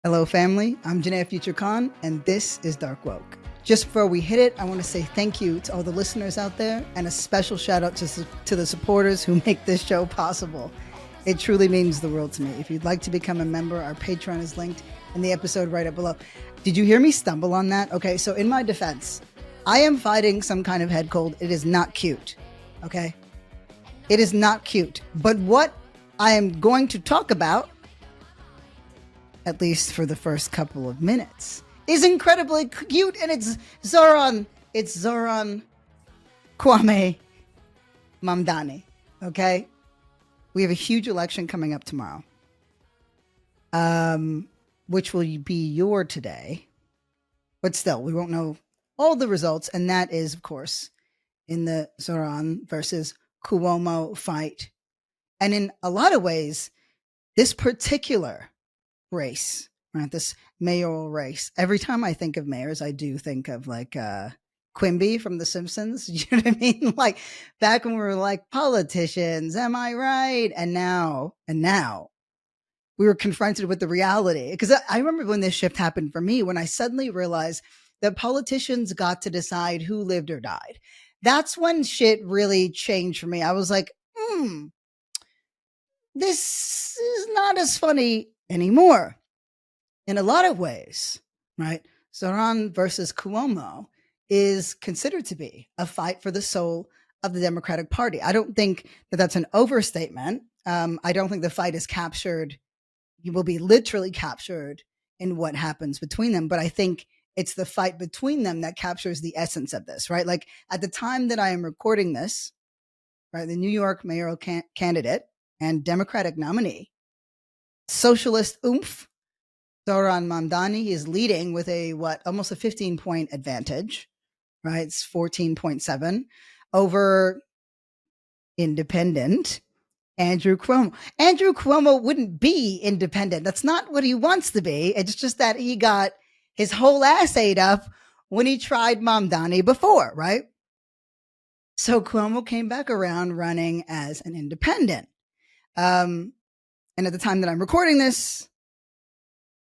Hello, family. I'm Janaya Future Khan, and this is Dark Woke. Just before we hit it, I want to say thank you to all the listeners out there, and a special shout out to the supporters who make this show possible. It truly means the world to me. If you'd like to become a member, our Patreon is linked in the episode right up below. Did you hear me stumble on that? Okay, so in my defense, I am fighting some kind of head cold. It is not cute. Okay? It is not cute. But what I am going to talk about, at least for the first couple of minutes, is incredibly cute, and it's Zoran Cuomo Mamdani. Okay? We have a huge election coming up tomorrow, which will be your today. But still, we won't know all the results, and that is, of course, in the Zoran versus Cuomo fight. And in a lot of ways, this particular race, right, this mayoral race, every time I think of mayors, I do think of like Quimby from The Simpsons. You know what I mean? Like back when we were like politicians, am I right? And now we were confronted with the reality. Because I remember when this shift happened for me, when I suddenly realized that politicians got to decide who lived or died. That's when shit really changed for me. I was like, this is not as funny anymore. In a lot of ways, right? Zoran versus Cuomo is considered to be a fight for the soul of the Democratic Party. I don't think that that's an overstatement. I don't think the fight is captured. You will be literally captured in what happens between them. But I think it's the fight between them that captures the essence of this, right? Like at the time that I am recording this, right, the New York mayoral candidate and Democratic nominee, socialist oomph, Zoran Mamdani is leading with almost a 15-point advantage, right? It's 14.7 over independent Andrew Cuomo. Andrew Cuomo wouldn't be independent. That's not what he wants to be. It's just that he got his whole ass ate up when he tried Mamdani before, right? So Cuomo came back around running as an independent. And at the time that I'm recording this,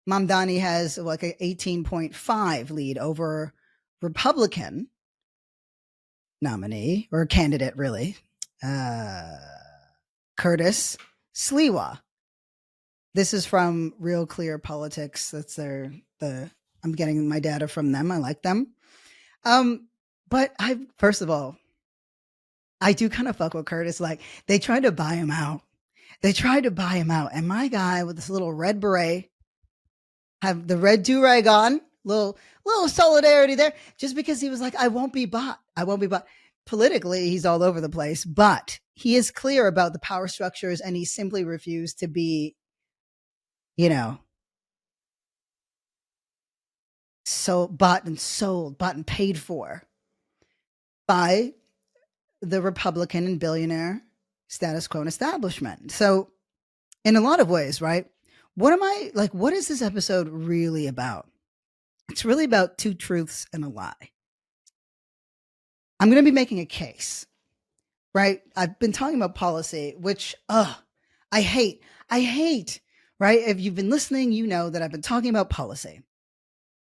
Mamdani has like an 18.5 lead over Republican nominee or candidate, really, Curtis Sliwa. This is from Real Clear Politics. That's I'm getting my data from them. I like them. But first of all, I do kind of fuck with Curtis. Like they tried to buy him out. And my guy with this little red beret, have the red do-rag on, little solidarity there, just because he was like, I won't be bought. Politically, he's all over the place, but he is clear about the power structures, and he simply refused to be, so bought and paid for by the Republican and billionaire status quo and establishment. So in a lot of ways, right? What is this episode really about? It's really about two truths and a lie. I'm going to be making a case, right? I've been talking about policy, which, I hate, right? If you've been listening, you know that I've been talking about policy,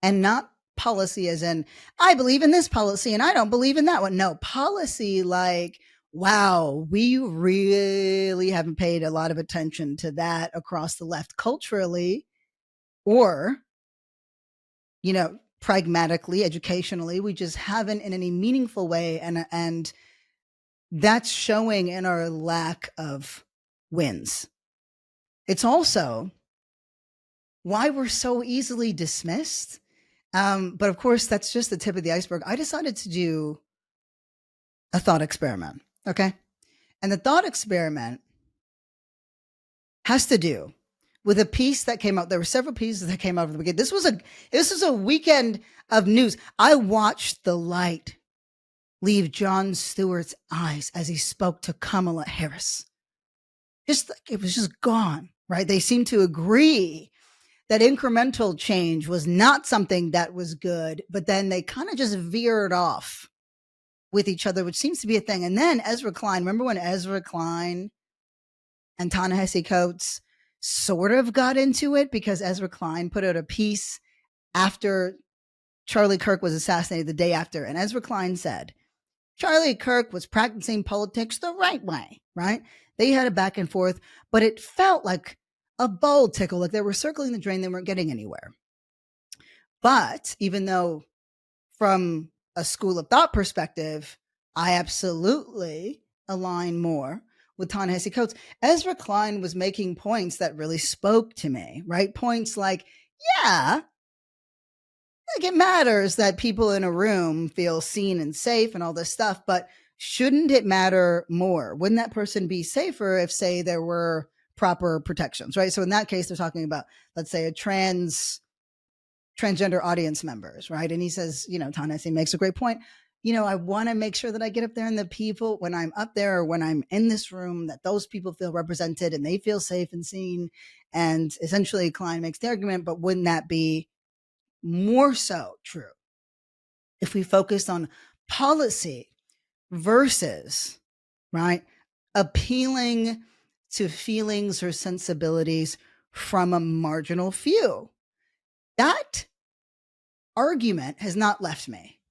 and not policy as in, I believe in this policy and I don't believe in that one. No, policy like, wow, we really haven't paid a lot of attention to that across the left culturally, or, pragmatically, educationally, we just haven't in any meaningful way. And that's showing in our lack of wins. It's also why we're so easily dismissed. But of course, that's just the tip of the iceberg. I decided to do a thought experiment. Okay. And the thought experiment has to do with a piece that came out. There were several pieces that came out of the beginning. This was a weekend of news. I watched the light leave Jon Stewart's eyes as he spoke to Kamala Harris. Just like it was just gone, right? They seemed to agree that incremental change was not something that was good, but then they kind of just veered off with each other, which seems to be a thing. And then Ezra Klein, remember when Ezra Klein and Ta-Nehisi Coates sort of got into it because Ezra Klein put out a piece after Charlie Kirk was assassinated the day after. And Ezra Klein said, Charlie Kirk was practicing politics the right way, right? They had a back and forth, but it felt like a ball tickle, like they were circling the drain, they weren't getting anywhere. But even though from a school of thought perspective, I absolutely align more with Ta-Nehisi Coates, Ezra Klein was making points that really spoke to me, right? Points like, yeah, like it matters that people in a room feel seen and safe and all this stuff, but shouldn't it matter more? Wouldn't that person be safer if, say, there were proper protections, right? So in that case, they're talking about, let's say, a transgender audience members, right? And he says, Ta-Nehisi makes a great point. I want to make sure that I get up there and the people, when I'm up there or when I'm in this room, that those people feel represented and they feel safe and seen. And essentially, Klein makes the argument, but wouldn't that be more so true if we focused on policy versus, right, appealing to feelings or sensibilities from a marginal few? That argument has not left me.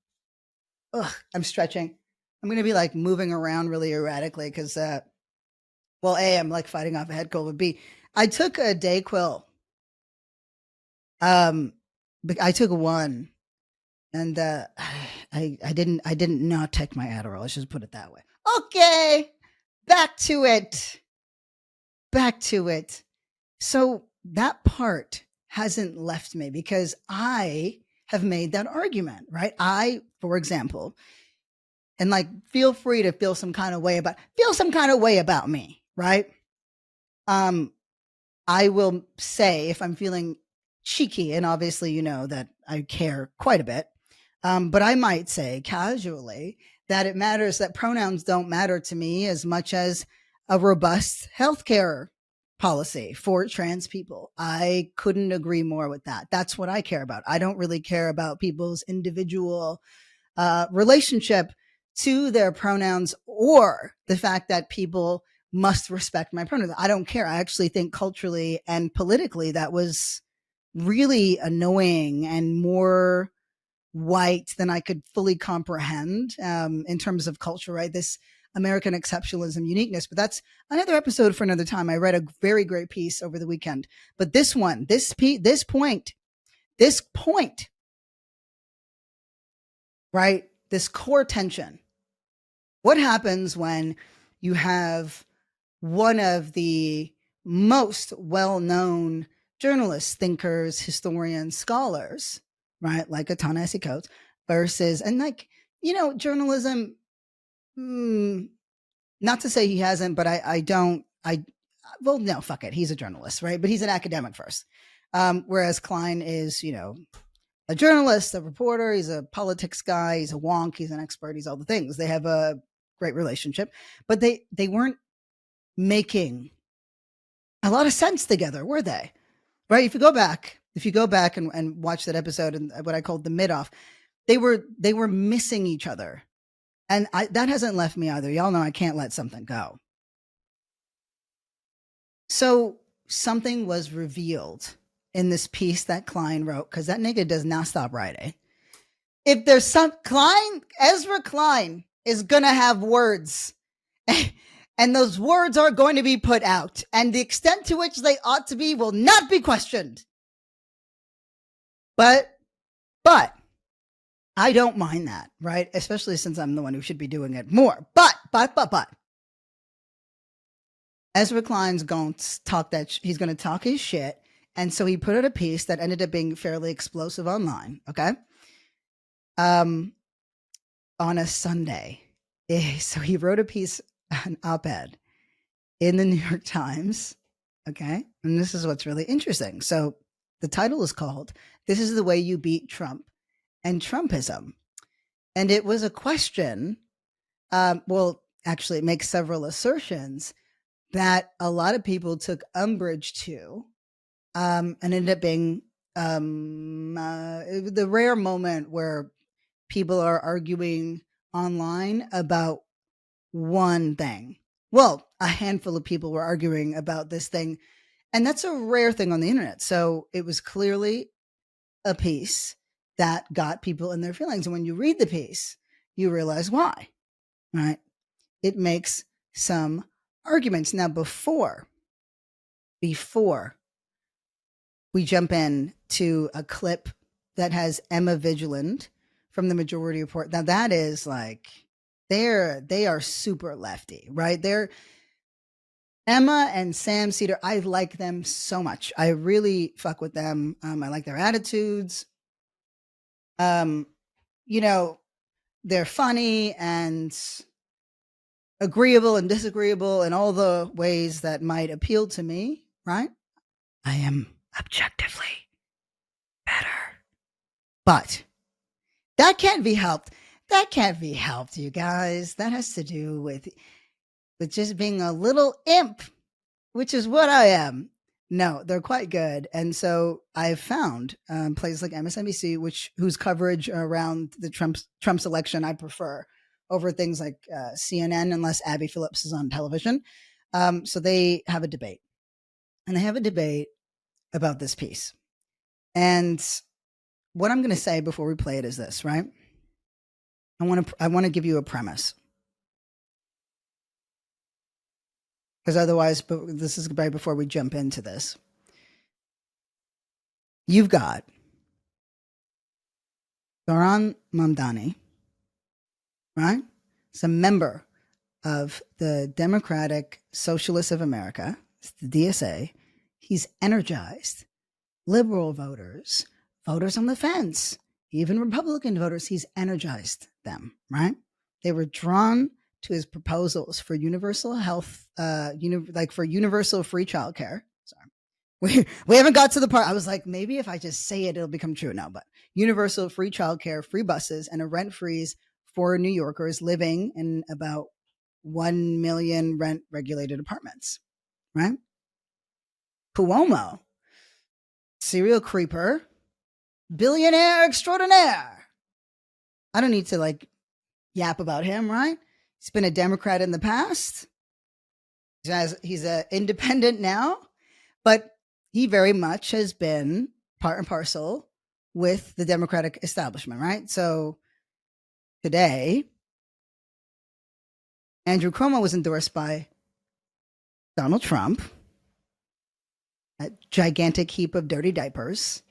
Ugh, I'm stretching. I'm going to be like moving around really erratically because, well, A, I'm like fighting off a head cold, but B, I took a Dayquil. I took one, and I didn't not take my Adderall. Let's just put it that way. Okay, back to it. Back to it. So that part hasn't left me because I have made that argument, right? For example, and like feel free to feel some kind of way about me, right? I will say if I'm feeling cheeky, and obviously you know that I care quite a bit, but I might say casually that it matters that pronouns don't matter to me as much as a robust healthcare policy for trans people. I couldn't agree more with that. That's what I care about. I don't really care about people's individual relationship to their pronouns or the fact that people must respect my pronouns. I don't care. I actually think culturally and politically that was really annoying and more white than I could fully comprehend in terms of culture, right? This American exceptionalism uniqueness, but that's another episode for another time. I read a very great piece over the weekend, but this point, right? This core tension. What happens when you have one of the most well-known journalists, thinkers, historians, scholars, right? Like a Ta-Nehisi Coates versus, and like, journalism, not to say he hasn't, but well, no, fuck it. He's a journalist, right? But he's an academic first. Whereas Klein is, a journalist, a reporter, he's a politics guy, he's a wonk, he's an expert, he's all the things. They have a great relationship, but they weren't making a lot of sense together, were they? Right? If you go back and watch that episode and what I called the mid-off, they were missing each other. And that hasn't left me either. Y'all know I can't let something go. So something was revealed in this piece that Klein wrote, because that nigga does not stop writing. If there's Ezra Klein is going to have words. And those words are going to be put out. And the extent to which they ought to be will not be questioned. But I don't mind that, right? Especially since I'm the one who should be doing it more. But Ezra Klein's going to talk he's going to talk his shit. And so he put out a piece that ended up being fairly explosive online. Okay. On a Sunday. So he wrote a piece, an op-ed in the New York Times. Okay. And this is what's really interesting. So the title is called, "This is the Way You Beat Trump and Trumpism." And it was a question. Well, actually, it makes several assertions that a lot of people took umbrage to, and ended up being the rare moment where people are arguing online about one thing. Well, a handful of people were arguing about this thing, And that's a rare thing on the internet. So it was clearly a piece that got people in their feelings. And when you read the piece, you realize why, right? It makes some arguments. Now, before we jump in to a clip that has Emma Vigilant from the Majority Report. Now that is like they are super lefty, right? They're Emma and Sam Cedar. I like them so much. I really fuck with them. I like their attitudes. Um, you know, they're funny and agreeable and disagreeable in all the ways that might appeal to me, right? I am objectively better. But that can't be helped. That can't be helped, you guys. That has to do with just being a little imp, which is what I am. No, they're quite good, and so I've found places like MSNBC, whose coverage around the Trump's election I prefer over things like CNN, unless Abby Phillips is on television. So they have a debate, and they have a debate about this piece. And what I'm going to say before we play it is this, right? I want to give you a premise, because otherwise, this is right before we jump into this. You've got Zoran Mamdani, right? He's a member of the Democratic Socialists of America, the DSA. He's energized liberal voters, voters on the fence, even Republican voters. He's energized them, right? They were drawn to his proposals for universal health, for universal free childcare. Sorry. We haven't got to the part. I was like, maybe if I just say it, it'll become true. No, but universal free childcare, free buses, and a rent freeze for New Yorkers living in about 1 million rent regulated apartments, right? Cuomo, serial creeper, billionaire extraordinaire. I don't need to yap about him, right? He's been a Democrat in the past. He's an independent now, but he very much has been part and parcel with the Democratic establishment, right? So today, Andrew Cuomo was endorsed by Donald Trump, a gigantic heap of dirty diapers,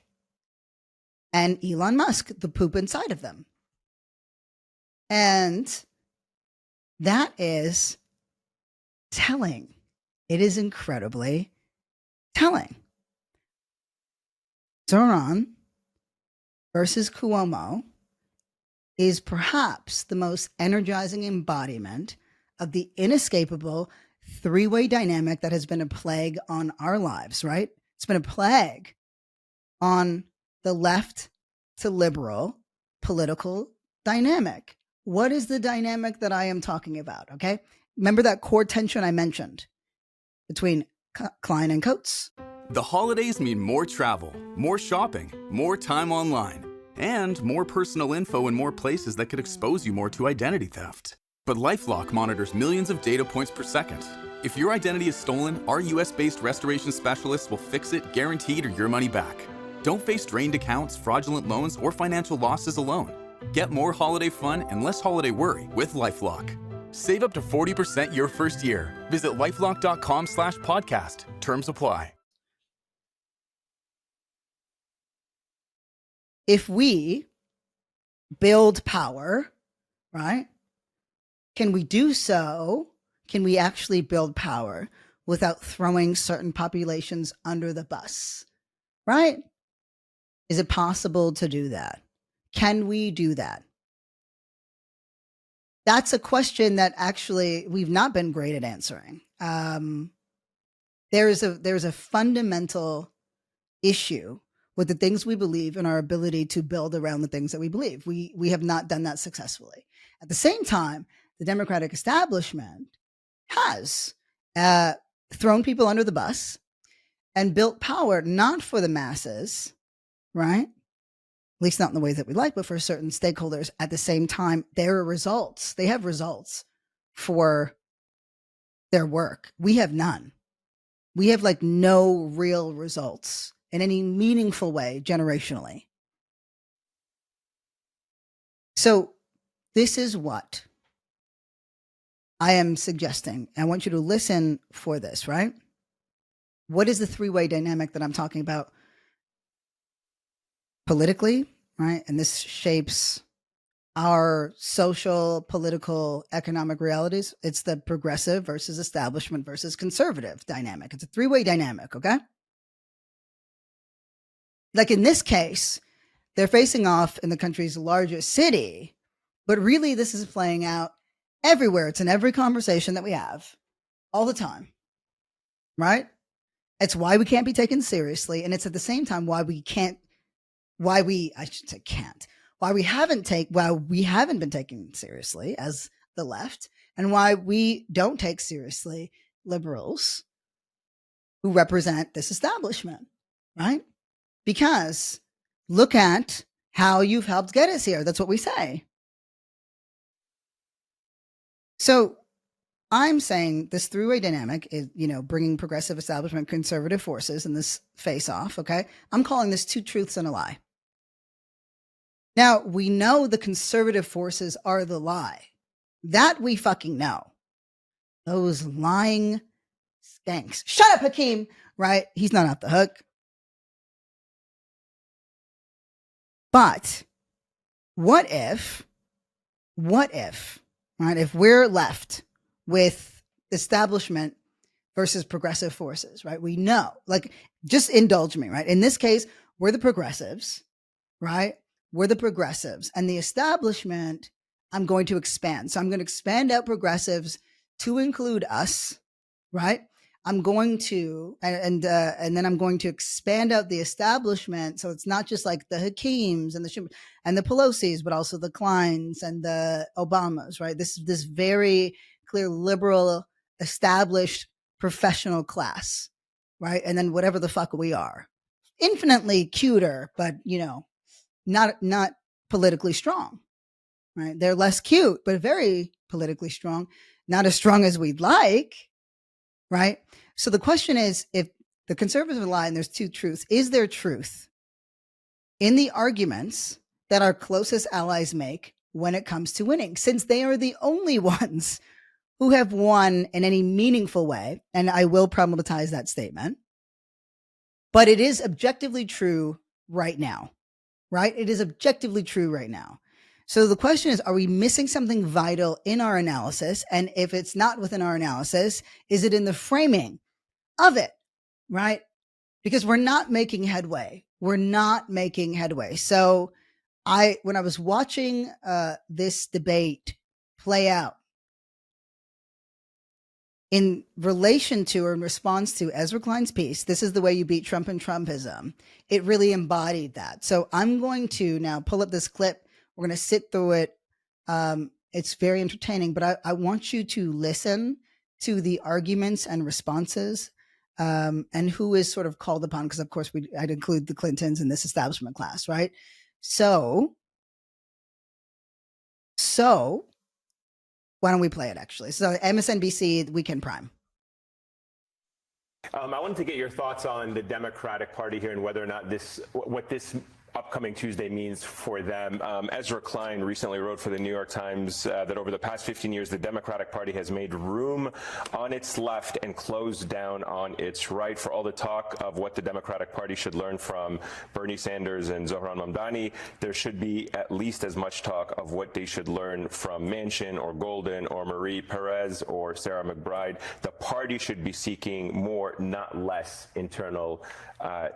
and Elon Musk, the poop inside of them. And that is telling. It is incredibly telling. Zoran versus Cuomo is perhaps the most energizing embodiment of the inescapable three-way dynamic that has been a plague on our lives, right? It's been a plague on the left to liberal political dynamic. What is the dynamic that I am talking about? Okay. Remember that core tension I mentioned between Klein and Coates? The holidays mean more travel, more shopping, more time online, and more personal info in more places that could expose you more to identity theft. But LifeLock monitors millions of data points per second. If your identity is stolen, our US-based restoration specialists will fix it, guaranteed, or your money back. Don't face drained accounts, fraudulent loans, or financial losses alone. Get more holiday fun and less holiday worry with LifeLock. Save up to 40% your first year. Visit lifelock.com/podcast. Terms apply. If we build power, right? Can we do so? Can we actually build power without throwing certain populations under the bus, right? Is it possible to do that? Can we do that? That's a question that actually we've not been great at answering. There's a fundamental issue with the things we believe and our ability to build around the things that we believe. We have not done that successfully. At the same time, the Democratic establishment has thrown people under the bus and built power not for the masses, right? At least not in the ways that we like, but for certain stakeholders. At the same time, there are results. They have results for their work. We have none. We have like no real results in any meaningful way generationally. So this is what I am suggesting. I want you to listen for this, right? What is the three-way dynamic that I'm talking about politically, right? And this shapes our social, political, economic realities. It's the progressive versus establishment versus conservative dynamic. It's a three-way dynamic, okay? Like in this case, they're facing off in the country's largest city, but really this is playing out everywhere. It's in every conversation that we have all the time, right? It's why we can't be taken seriously. And it's at the same time why we haven't been taken seriously as the left, and why we don't take seriously liberals who represent this establishment, right? Because look at how you've helped get us here. That's what we say. So I'm saying this three-way dynamic is, bringing progressive establishment, conservative forces in this face-off, okay? I'm calling this two truths and a lie. Now, we know the conservative forces are the lie. That we fucking know. Those lying skanks. Shut up, Hakeem, right? He's not off the hook. But what if, right, if we're left with establishment versus progressive forces, right? We know, like, just indulge me, right? In this case, we're the progressives, right? We're the progressives, and the establishment, I'm going to expand. So I'm going to expand out progressives to include us, right? I'm going to, and then I'm going to expand out the establishment. So it's not just like the Hakeems and the Pelosi's, but also the Kleins and the Obamas, right? This very clear liberal, established professional class, right? And then whatever the fuck we are, infinitely cuter, but not politically strong, right? They're less cute, but very politically strong, not as strong as we'd like, right? So the question is, if the conservatives lie and there's two truths, is there truth in the arguments that our closest allies make when it comes to winning, since they are the only ones who have won in any meaningful way? And I will problematize that statement, but it is objectively true right now, right? It is objectively true right now. So the question is, are we missing something vital in our analysis? And if it's not within our analysis, is it in the framing of it, right? Because we're not making headway. We're not making headway. So when I was watching this debate play out in relation to or in response to Ezra Klein's piece, This is the Way You Beat Trump and Trumpism, it really embodied that. So I'm going to now pull up this clip. We're going to sit through it. It's very entertaining, but I want you to listen to the arguments and responses and who is sort of called upon, because of course I'd include the Clintons in this establishment class, right? So why don't we play it actually? So MSNBC Weekend Prime. I wanted to get your thoughts on the Democratic Party here and whether or not what this upcoming Tuesday means for them. Ezra Klein recently wrote for the New York Times that over the past 15 years, the Democratic Party has made room on its left and closed down on its right. For all the talk of what the Democratic Party should learn from Bernie Sanders and Zoran Mamdani, there should be at least as much talk of what they should learn from Manchin or Golden or Marie Perez or Sarah McBride. The party should be seeking more, not less, internal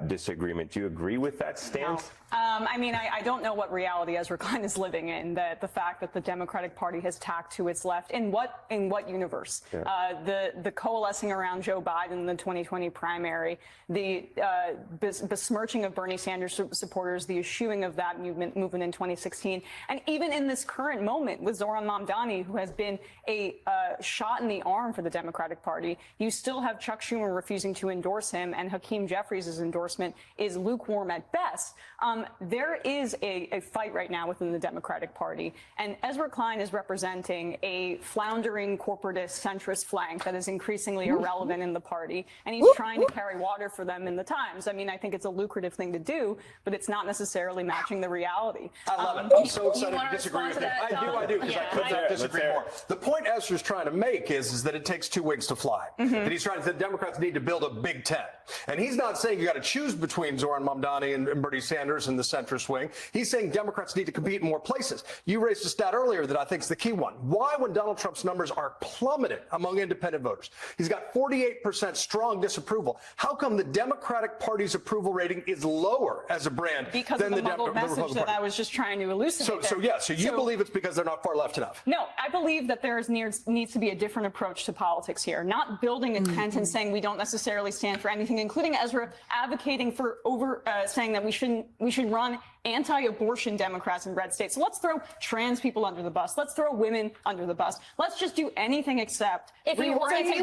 disagreement. Do you agree with that stance? No. I don't know what reality Ezra Klein is living in. The fact that the Democratic Party has tacked to its left in what universe? Yeah. The coalescing around Joe Biden in the 2020 primary, the besmirching of Bernie Sanders supporters, the eschewing of that movement in 2016, and even in this current moment with Zoran Mamdani, who has been a shot in the arm for the Democratic Party. Party. You still have Chuck Schumer refusing to endorse him, and Hakeem Jeffries' endorsement is lukewarm at best. There is a fight right now within the Democratic Party, and Ezra Klein is representing a floundering corporatist centrist flank that is increasingly irrelevant in the party, and he's trying to carry water for them in the Times. I mean, I think it's a lucrative thing to do, but it's not necessarily matching the reality. I love it. I'm so excited to disagree with you. I do, because I could not disagree more. The point Ezra's trying to make is that it takes two wings to fly. That he's trying to say the Democrats need to build a Big Ten. And he's not saying you got to choose between Zoran Mamdani and Bernie Sanders and the centrist wing. He's saying Democrats need to compete in more places. You raised a stat earlier that I think is the key one. Why, when Donald Trump's numbers are plummeted among independent voters, he's got 48% strong disapproval. How come the Democratic Party's approval rating is lower as a brand because than of the the muddled message that I was just trying to elucidate. So you believe it's because they're not far left enough? No, I believe that there needs to be a different approach to politics here, not building a tent and saying we don't necessarily stand for anything, including Ezra advocating for saying that we should run anti-abortion Democrats in red states. So let's throw trans people under the bus. Let's throw women under the bus. Let's just do anything except reorienting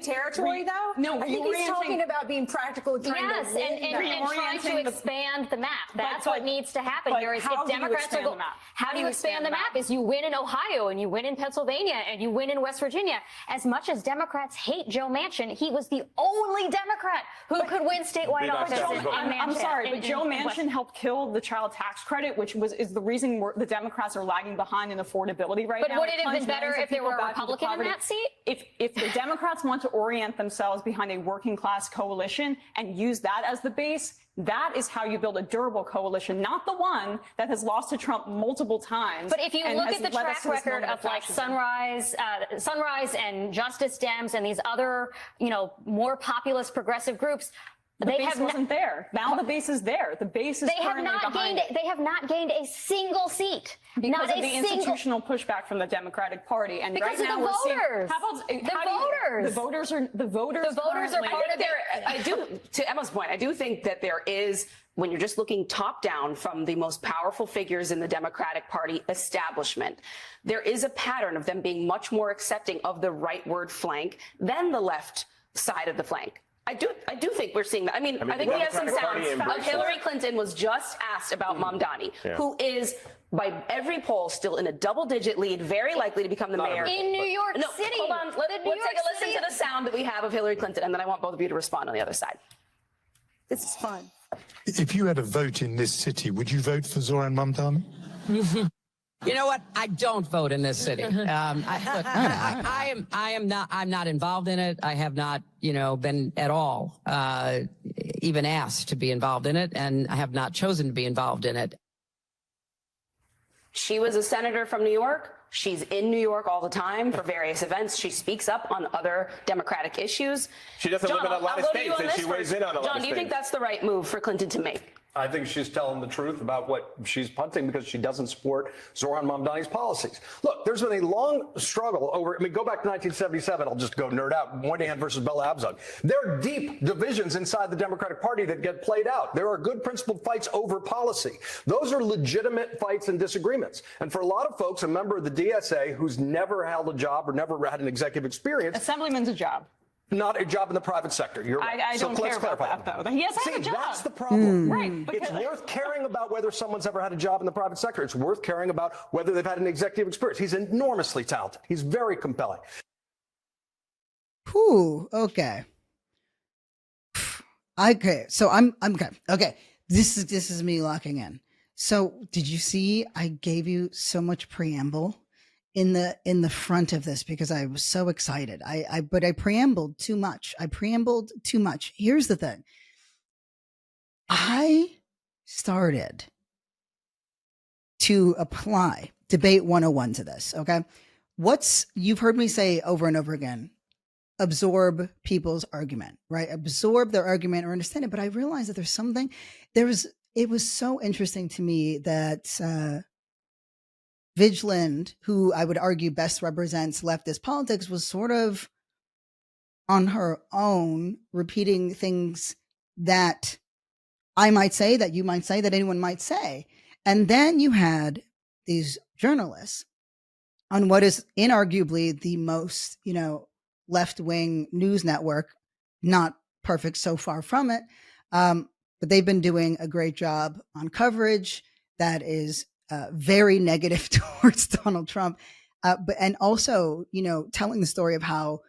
territory, though. No, I think he's talking about being practical. And trying to expand the map. That's what needs to happen here. Is if Democrats are going, how do you expand the map? Is you win in Ohio and you win in Pennsylvania and you win in West Virginia. As much as Democrats hate Joe Manchin, he was the only Democrat who could win statewide office. I'm sorry, but Joe Manchin helped kill the child tax credit, which is the reason the Democrats are lagging behind in affordability right now. But would it have been better if there were a Republican in that seat? If the Democrats want to orient themselves behind a working class coalition and use that as the base, that is how you build a durable coalition, not the one that has lost to Trump multiple times. But if you look at the track record of like Sunrise and Justice Dems and these other, more populist progressive groups, the base wasn't there. Now the base is there. The base is currently behind it. They have not gained a single seat. Because of the institutional pushback from the Democratic Party, and because right now of the voters. The voters are part of their. I do, to Emma's point, I do think that there is, when you're just looking top down from the most powerful figures in the Democratic Party establishment, there is a pattern of them being much more accepting of the rightward flank than the left side of the flank. I do think we're seeing that. I mean, I think we have some sounds of Hillary Clinton was just asked about Mamdani, who is, by every poll, still in a double-digit lead, very likely to become the mayor. In New York City. Hold on. Let's take a listen to the sound that we have of Hillary Clinton, and then I want both of you to respond on the other side. This is fun. If you had a vote in this city, would you vote for Zoran Mamdani? You know what? I don't vote in this city. I'm not involved in it. I have not, been at all, even asked to be involved in it, and I have not chosen to be involved in it. She was a senator from New York. She's in New York all the time for various events. She speaks up on other Democratic issues. She doesn't live in a lot of states, and she weighs in on a lot of states. John, do you think that's the right move for Clinton to make? I think she's telling the truth about what she's punting because she doesn't support Zoran Mamdani's policies. Look, there's been a long struggle over, go back to 1977. I'll just go nerd out. Moynihan versus Bella Abzug. There are deep divisions inside the Democratic Party that get played out. There are good principled fights over policy. Those are legitimate fights and disagreements. And for a lot of folks, a member of the DSA who's never held a job or never had an executive experience. Assemblyman's a job. Not a job in the private sector. You're right. I don't care about that, though. He has had a job. That's the problem. Right. It's worth caring about whether someone's ever had a job in the private sector. It's worth caring about whether they've had an executive experience. He's enormously talented. He's very compelling. Whew. Okay. Okay. So I'm okay. Okay. This is me locking in. So did you see I gave you so much preamble in the front of this because I was so excited. But I preambled too much. Here's the thing. I started to apply debate 101 to this. Okay. You've heard me say over and over again, absorb people's argument, right? Absorb their argument or understand it. But I realized that it was so interesting to me that, Vigeland, who I would argue best represents leftist politics, was sort of on her own, repeating things that I might say, that you might say, that anyone might say. And then you had these journalists on what is inarguably the most, left-wing news network, not perfect, so far from it. But they've been doing a great job on coverage that is very negative towards Donald Trump. And also, telling the story of how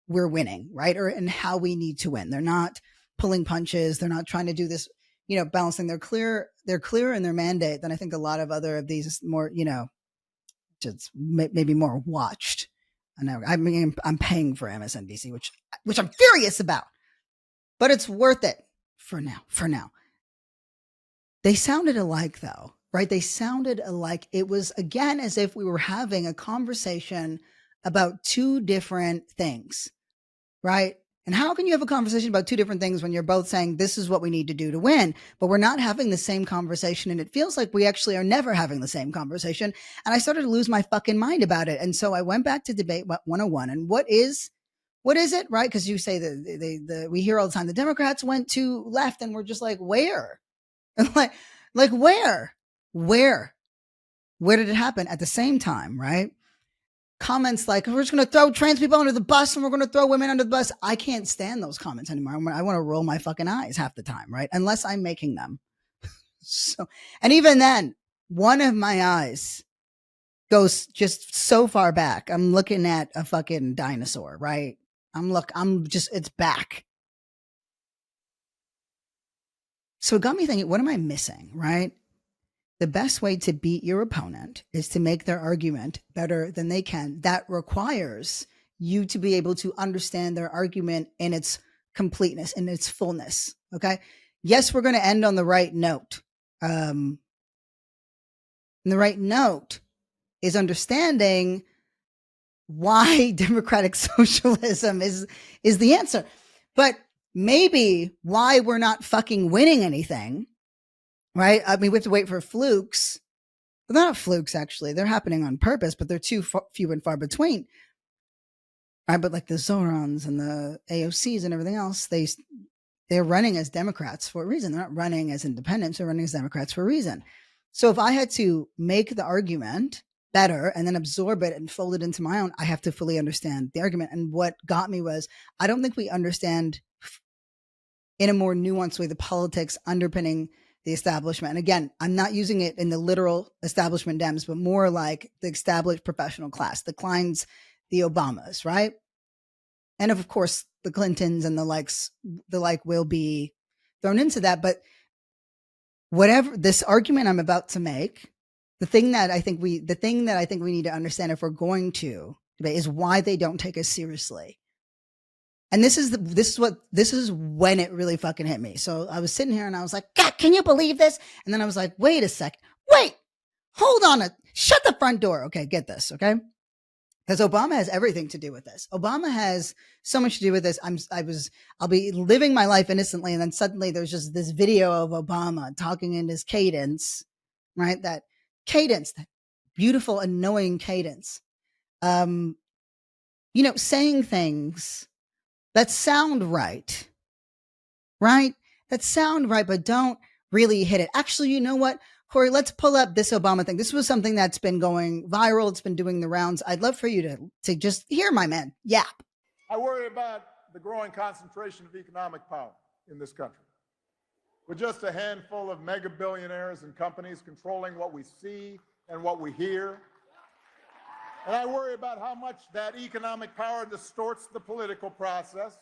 we're winning, right? And how we need to win. They're not pulling punches. They're not trying to do this, balancing. They're clear in their mandate than I think a lot of other of these more, just maybe more watched. I know. I mean, I'm paying for MSNBC, which I'm furious about, but it's worth it for now. They sounded alike though, right? They sounded alike. It was again as if we were having a conversation about two different things, right? And how can you have a conversation about two different things when you're both saying this is what we need to do to win, but we're not having the same conversation? And it feels like we actually are never having the same conversation. And I started to lose my fucking mind about it. And so I went back to debate 101. And what is it, right? Because you say that we hear all the time the Democrats went to left, and we're just like, where? like where did it happen? At the same time, right? Comments like, we're just going to throw trans people under the bus and we're going to throw women under the bus. I can't stand those comments anymore. I want to roll my fucking eyes half the time, right? Unless I'm making them. So, and even then, one of my eyes goes just so far back. I'm looking at a fucking dinosaur, right? It's back. So it got me thinking, what am I missing, right? The best way to beat your opponent is to make their argument better than they can. That requires you to be able to understand their argument in its completeness, in its fullness. Okay. Yes, we're going to end on the right note. And the right note is understanding why democratic socialism is the answer. But maybe why we're not fucking winning anything. Right? I mean, we have to wait for flukes. But they're not flukes, actually. They're happening on purpose, but they're too few and far between. Right? But like the Zorans and the AOCs and everything else, they're running as Democrats for a reason. They're not running as independents. They're running as Democrats for a reason. So if I had to make the argument better and then absorb it and fold it into my own, I have to fully understand the argument. And what got me was, I don't think we understand in a more nuanced way the politics underpinning the establishment. And again, I'm not using it in the literal establishment Dems, but more like the established professional class, the Kleins, the Obamas, right? And of course, the Clintons and the like will be thrown into that. But whatever this argument I'm about to make, the thing that I think we need to understand if we're going to debate is why they don't take us seriously. And this is when it really fucking hit me. So I was sitting here and I was like, God, can you believe this? And then I was like, wait a second. Wait, hold on. Shut the front door. Okay, get this. Okay. Because Obama has everything to do with this. Obama has so much to do with this. I'll be living my life innocently. And then suddenly there's just this video of Obama talking in his cadence, right? That cadence, that beautiful, annoying cadence. Saying things that sound right, that sound right, but don't really hit it. Actually, you know what, Corey, let's pull up this Obama thing. This was something that's been going viral. It's been doing the rounds. I'd love for you to just hear my man yap. I worry about the growing concentration of economic power in this country. With just a handful of mega billionaires and companies controlling what we see and what we hear. And I worry about how much that economic power distorts the political process.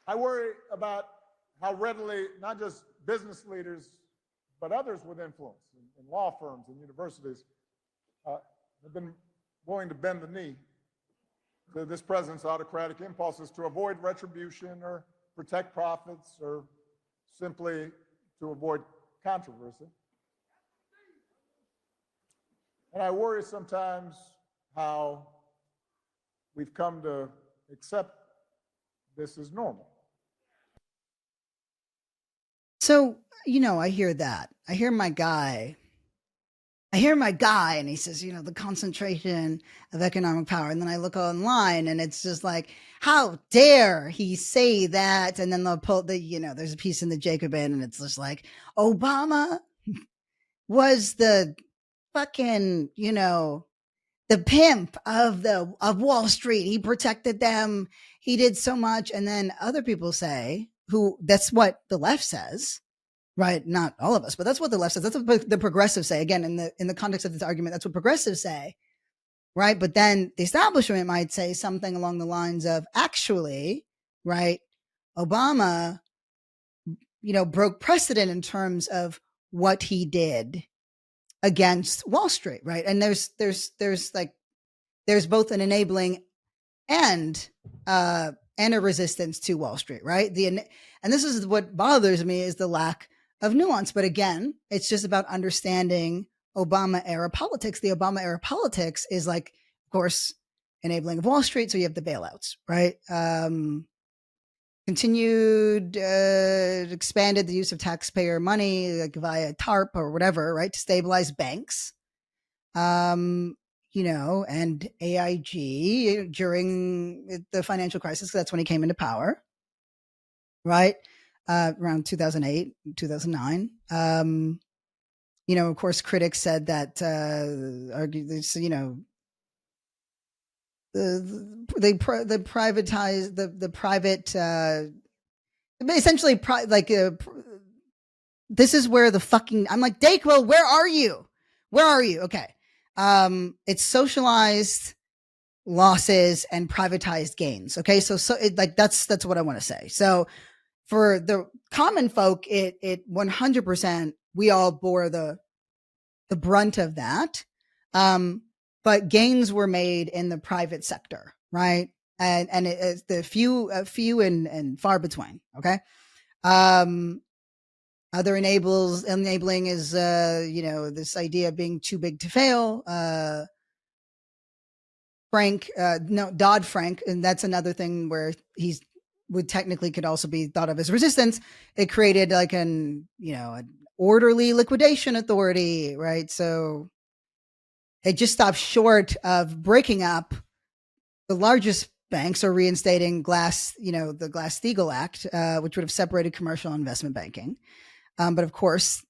I worry about how readily not just business leaders, but others with influence in law firms and universities have been willing to bend the knee to this president's autocratic impulses to avoid retribution or protect profits or simply to avoid controversy. And I worry sometimes how we've come to accept this as normal. So, I hear that. I hear my guy, and he says, the concentration of economic power. And then I look online and it's just like, how dare he say that? And then they'll pull there's a piece in the Jacobin and it's just like, Obama was the fucking, the pimp of Wall Street. He protected them. He did so much. And then other people say, that's what the left says, right? Not all of us, but that's what the left says. That's what the progressives say. Again, in the context of this argument, that's what progressives say, right? But then the establishment might say something along the lines of, actually, right, Obama, broke precedent in terms of what he did against Wall Street, right? And there's both an enabling and a resistance to Wall Street, right? And this is what bothers me, is the lack of nuance. But again, it's just about understanding Obama era politics. The Obama era politics is like, of course, enabling of Wall Street. So you have the bailouts, right? Continued, expanded the use of taxpayer money, like via TARP or whatever, right, to stabilize banks. And AIG during the financial crisis. That's when he came into power, right? Around 2008, 2009. Of course, critics said that, argue this, they privatized the private, essentially, this is where the fucking, I'm like, Dayquil, where are you? Where are you? Okay. It's socialized losses and privatized gains. Okay. So that's what I want to say. So for the common folk, it 100%, we all bore the brunt of that. But gains were made in the private sector, right? And it's the few and far between. Okay. Other enabling is, this idea of being too big to fail. Dodd-Frank, and that's another thing where could also be thought of as resistance. It created like an orderly liquidation authority, right? So it just stopped short of breaking up the largest banks or reinstating the Glass-Steagall Act, which would have separated commercial and investment banking. But of course,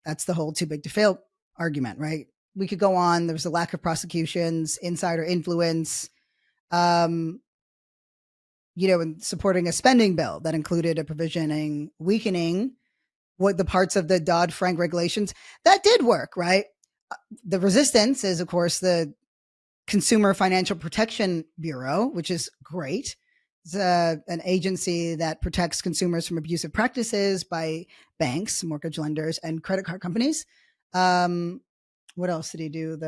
that's the whole too big to fail argument, right? We could go on. There was a lack of prosecutions, insider influence, and supporting a spending bill that included a provisioning weakening what the parts of the Dodd-Frank regulations that did work, right? The resistance is, of course, the Consumer Financial Protection Bureau, which is great. It's an agency that protects consumers from abusive practices by banks, mortgage lenders, and credit card companies. What else did he do?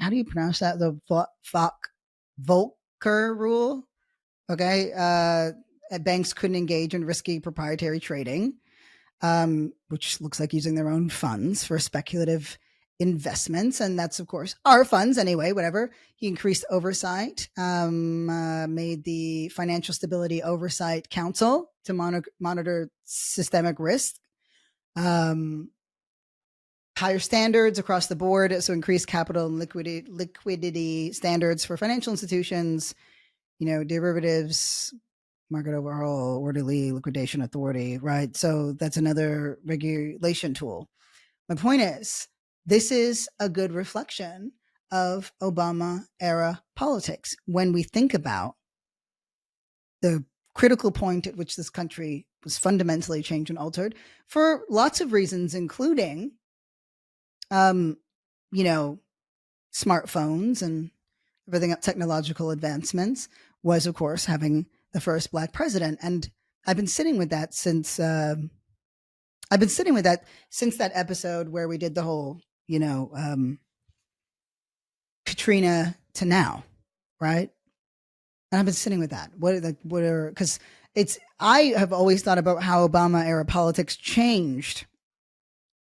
How do you pronounce that? The Volcker rule. Okay. Banks couldn't engage in risky proprietary trading, which looks like using their own funds for speculative investments. And that's, of course, our funds anyway, whatever. He increased oversight, made the Financial Stability Oversight Council to monitor systemic risk, higher standards across the board. So increased capital and liquidity standards for financial institutions, derivatives, market overall, orderly liquidation authority, right? So that's another regulation tool. My point is, this is a good reflection of Obama era politics. When we think about the critical point at which this country was fundamentally changed and altered for lots of reasons, including, smartphones and everything, technological advancements, was, of course, having the first Black president. And I've been sitting with that since that episode where we did the whole, Katrina to now, right? And I've been sitting with that. Because I have always thought about how Obama era politics changed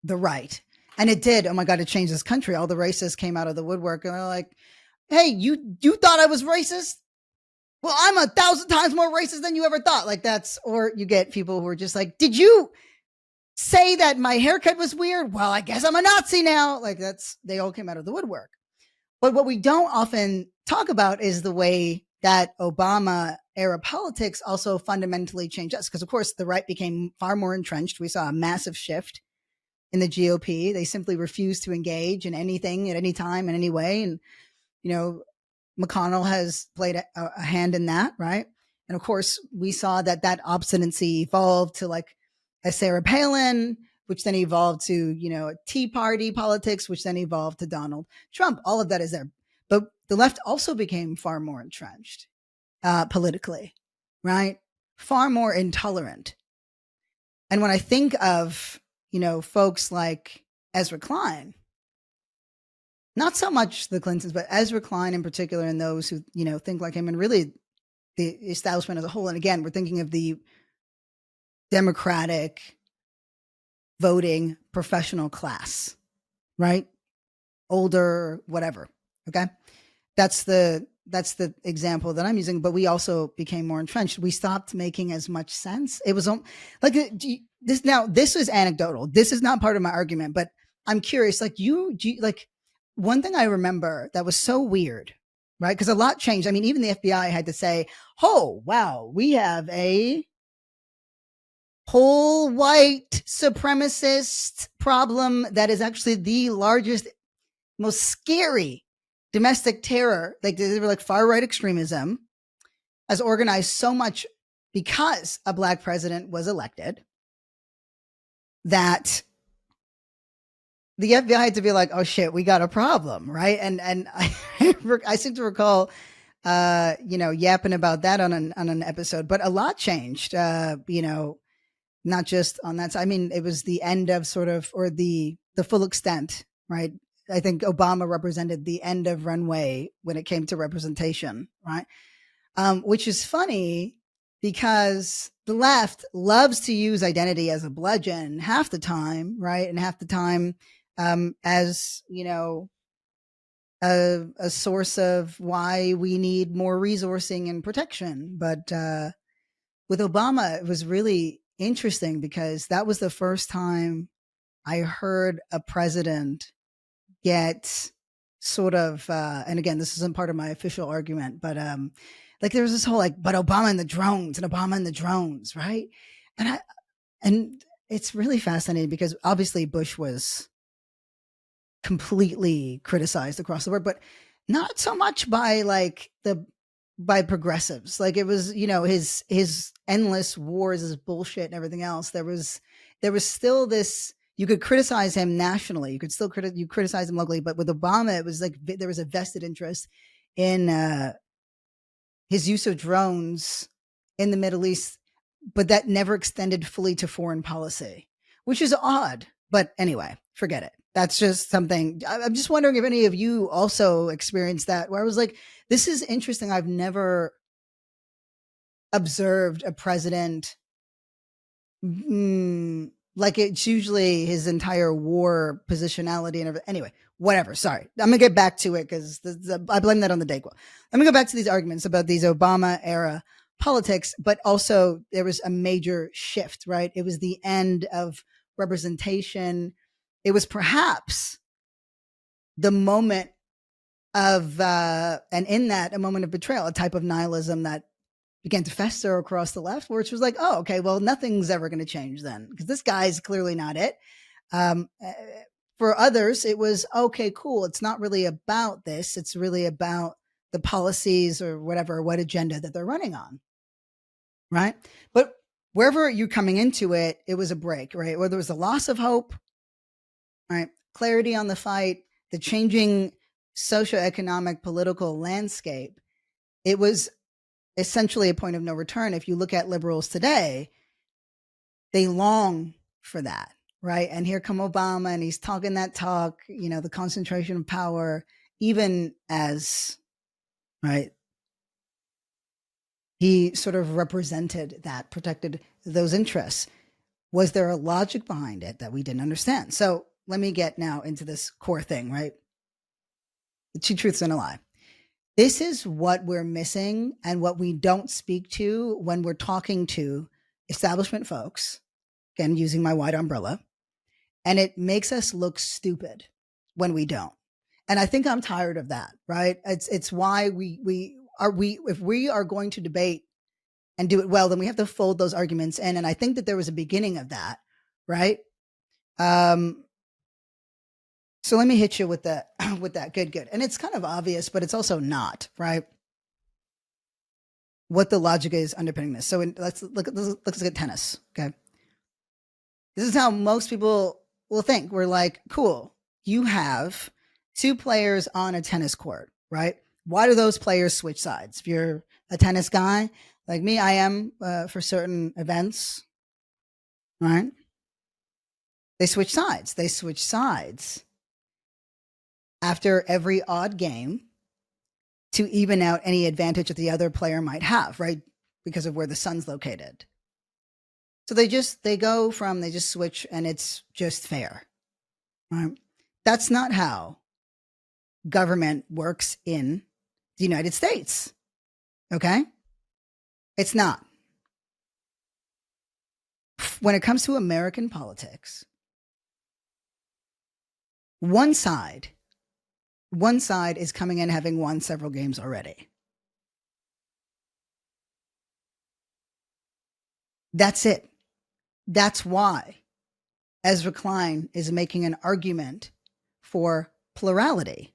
the right. And it did. Oh my God, it changed this country. All the racists came out of the woodwork and they're like, hey, you thought I was racist? Well, I'm 1,000 times more racist than you ever thought. Or you get people who are just like, did you say that my haircut was weird? Well, I guess I'm a Nazi now. They all came out of the woodwork. But what we don't often talk about is the way that Obama era politics also fundamentally changed us. Because, of course, the right became far more entrenched. We saw a massive shift in the GOP. They simply refused to engage in anything at any time in any way. And, McConnell has played a hand in that, right? And of course, we saw that obstinacy evolved to like a Sarah Palin, which then evolved to, Tea Party politics, which then evolved to Donald Trump. All of that is there. But the left also became far more entrenched politically, right? Far more intolerant. And when I think of, folks like Ezra Klein, not so much the Clintons, but Ezra Klein in particular, and those who, think like him, and really the establishment as a whole. And again, we're thinking of the Democratic voting professional class, right? Older, whatever. Okay. That's the example that I'm using, but we also became more entrenched. We stopped making as much sense. It was like this. Now, this is anecdotal. This is not part of my argument, but I'm curious. Like one thing I remember that was so weird, right? Because a lot changed. I mean, even the FBI had to say, "Oh, wow, we have a whole white supremacist problem that is actually the largest, most scary domestic terror." Like they were like far right extremism has organized so much because a black president was elected that the FBI had to be like, "Oh shit, we got a problem," right? And I seem to recall, yapping about that on an episode. But a lot changed, not just on that side. I mean, it was the end of or the full extent, right? I think Obama represented the end of runway when it came to representation, right? Which is funny because the left loves to use identity as a bludgeon half the time, right? And half the time as, a source of why we need more resourcing and protection. But with Obama, it was really interesting because that was the first time I heard a president get sort of, and again, this isn't part of my official argument, but like there was this whole but Obama and the drones, right? And it's really fascinating because obviously Bush was completely criticized across the board, but not so much by progressives. Like it was, his endless wars, his bullshit and everything else. There was still this, you could criticize him nationally. You could still criticize him locally, but with Obama, it was like there was a vested interest in his use of drones in the Middle East, but that never extended fully to foreign policy, which is odd. But anyway, forget it. That's just something. I'm just wondering if any of you also experienced that, where I was like, this is interesting. I've never observed a president like it's usually his entire war positionality and everything. Anyway, whatever. Sorry. I'm going to get back to it because I blame that on the Dayquil. I'm going to go back to these arguments about these Obama era politics, but also there was a major shift, right? It was the end of representation. It was perhaps the moment of, and in that, a moment of betrayal, a type of nihilism that began to fester across the left, which was like, oh, okay, well, nothing's ever going to change then because this guy's clearly not it. For others, it was, okay, cool. It's not really about this. It's really about the policies or whatever, what agenda that they're running on. Right. But wherever you're coming into it, it was a break, right? Where there was a loss of hope, right? Clarity on the fight, the changing socioeconomic political landscape. It was essentially a point of no return. If you look at liberals today, they long for that, right? And here come Obama and he's talking that talk, the concentration of power, even as, right, he sort of represented that, protected those interests. Was there a logic behind it that we didn't understand? So let me get now into this core thing, right? The two truths and a lie. This is what we're missing and what we don't speak to when we're talking to establishment folks, again, using my wide umbrella, and it makes us look stupid when we don't. And I think I'm tired of that, right? It's why if we are going to debate and do it well, then we have to fold those arguments in. And I think that there was a beginning of that, right? So let me hit you with that, with that. Good. And it's kind of obvious, but it's also not, right? What the logic is underpinning this. So let's look at tennis. Okay. This is how most people will think. We're like, cool, you have two players on a tennis court, right? Why do those players switch sides? If you're a tennis guy like me, I am for certain events, right? They switch sides. They switch sides after every odd game to even out any advantage that the other player might have, right? Because of where the sun's located. So they just switch and it's just fair. Right? That's not how government works in the United States. Okay? It's not. When it comes to American politics, one side is coming in having won several games already. That's it. That's why Ezra Klein is making an argument for plurality.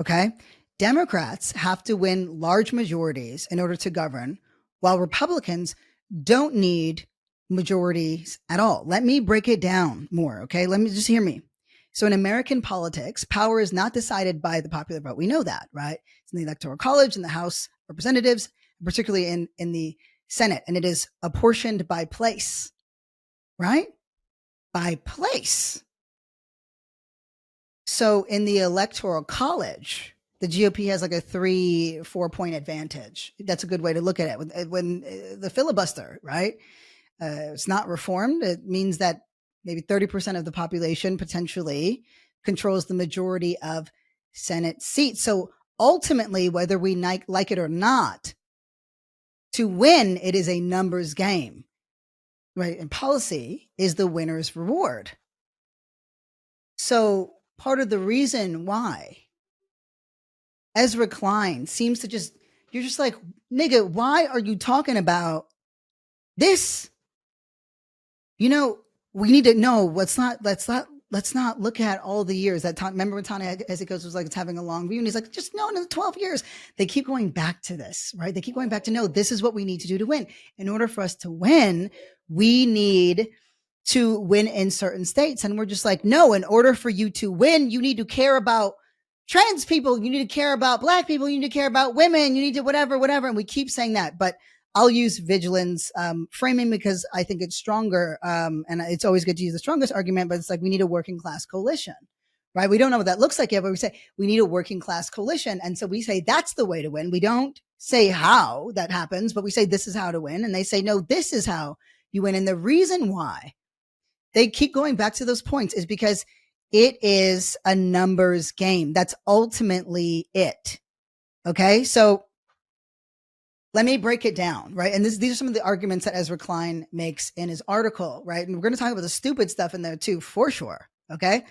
Okay? Democrats have to win large majorities in order to govern, while Republicans don't need majorities at all. Let me break it down more, okay? Let me just hear me. So in American politics, power is not decided by the popular vote. We know that, right? It's in the Electoral College, in the House of Representatives, particularly in the Senate, and it is apportioned by place, right? By place. So in the Electoral College, the GOP has like a 3-4 point advantage. That's a good way to look at it. When the filibuster, right? It's not reformed. It means that maybe 30% of the population potentially controls the majority of Senate seats. So ultimately, whether we like it or not, to win, it is a numbers game, right? And policy is the winner's reward. So part of the reason why Ezra Klein seems to you're just like, nigga, why are you talking about this? You know, we need to know let's not look at all the years that remember when Ta-Nehisi Coates was like, it's having a long view, and he's like, just no, in 12 years. They keep going back to this, right? They keep going back to, no, this is what we need to do to win. In order for us to win, we need to win in certain states. And we're just like, no, in order for you to win, you need to care about trans people. You need to care about Black people. You need to care about women. You need to whatever. And we keep saying that, but I'll use vigilance framing because I think it's stronger. And it's always good to use the strongest argument, but it's like, we need a working class coalition, right? We don't know what that looks like yet, but we say we need a working class coalition. And so we say, that's the way to win. We don't say how that happens, but we say, this is how to win. And they say, no, this is how you win. And the reason why they keep going back to those points is because it is a numbers game. That's ultimately it. Okay. So let me break it down, right? And these are some of the arguments that Ezra Klein makes in his article, right? And we're going to talk about the stupid stuff in there too, for sure. Okay.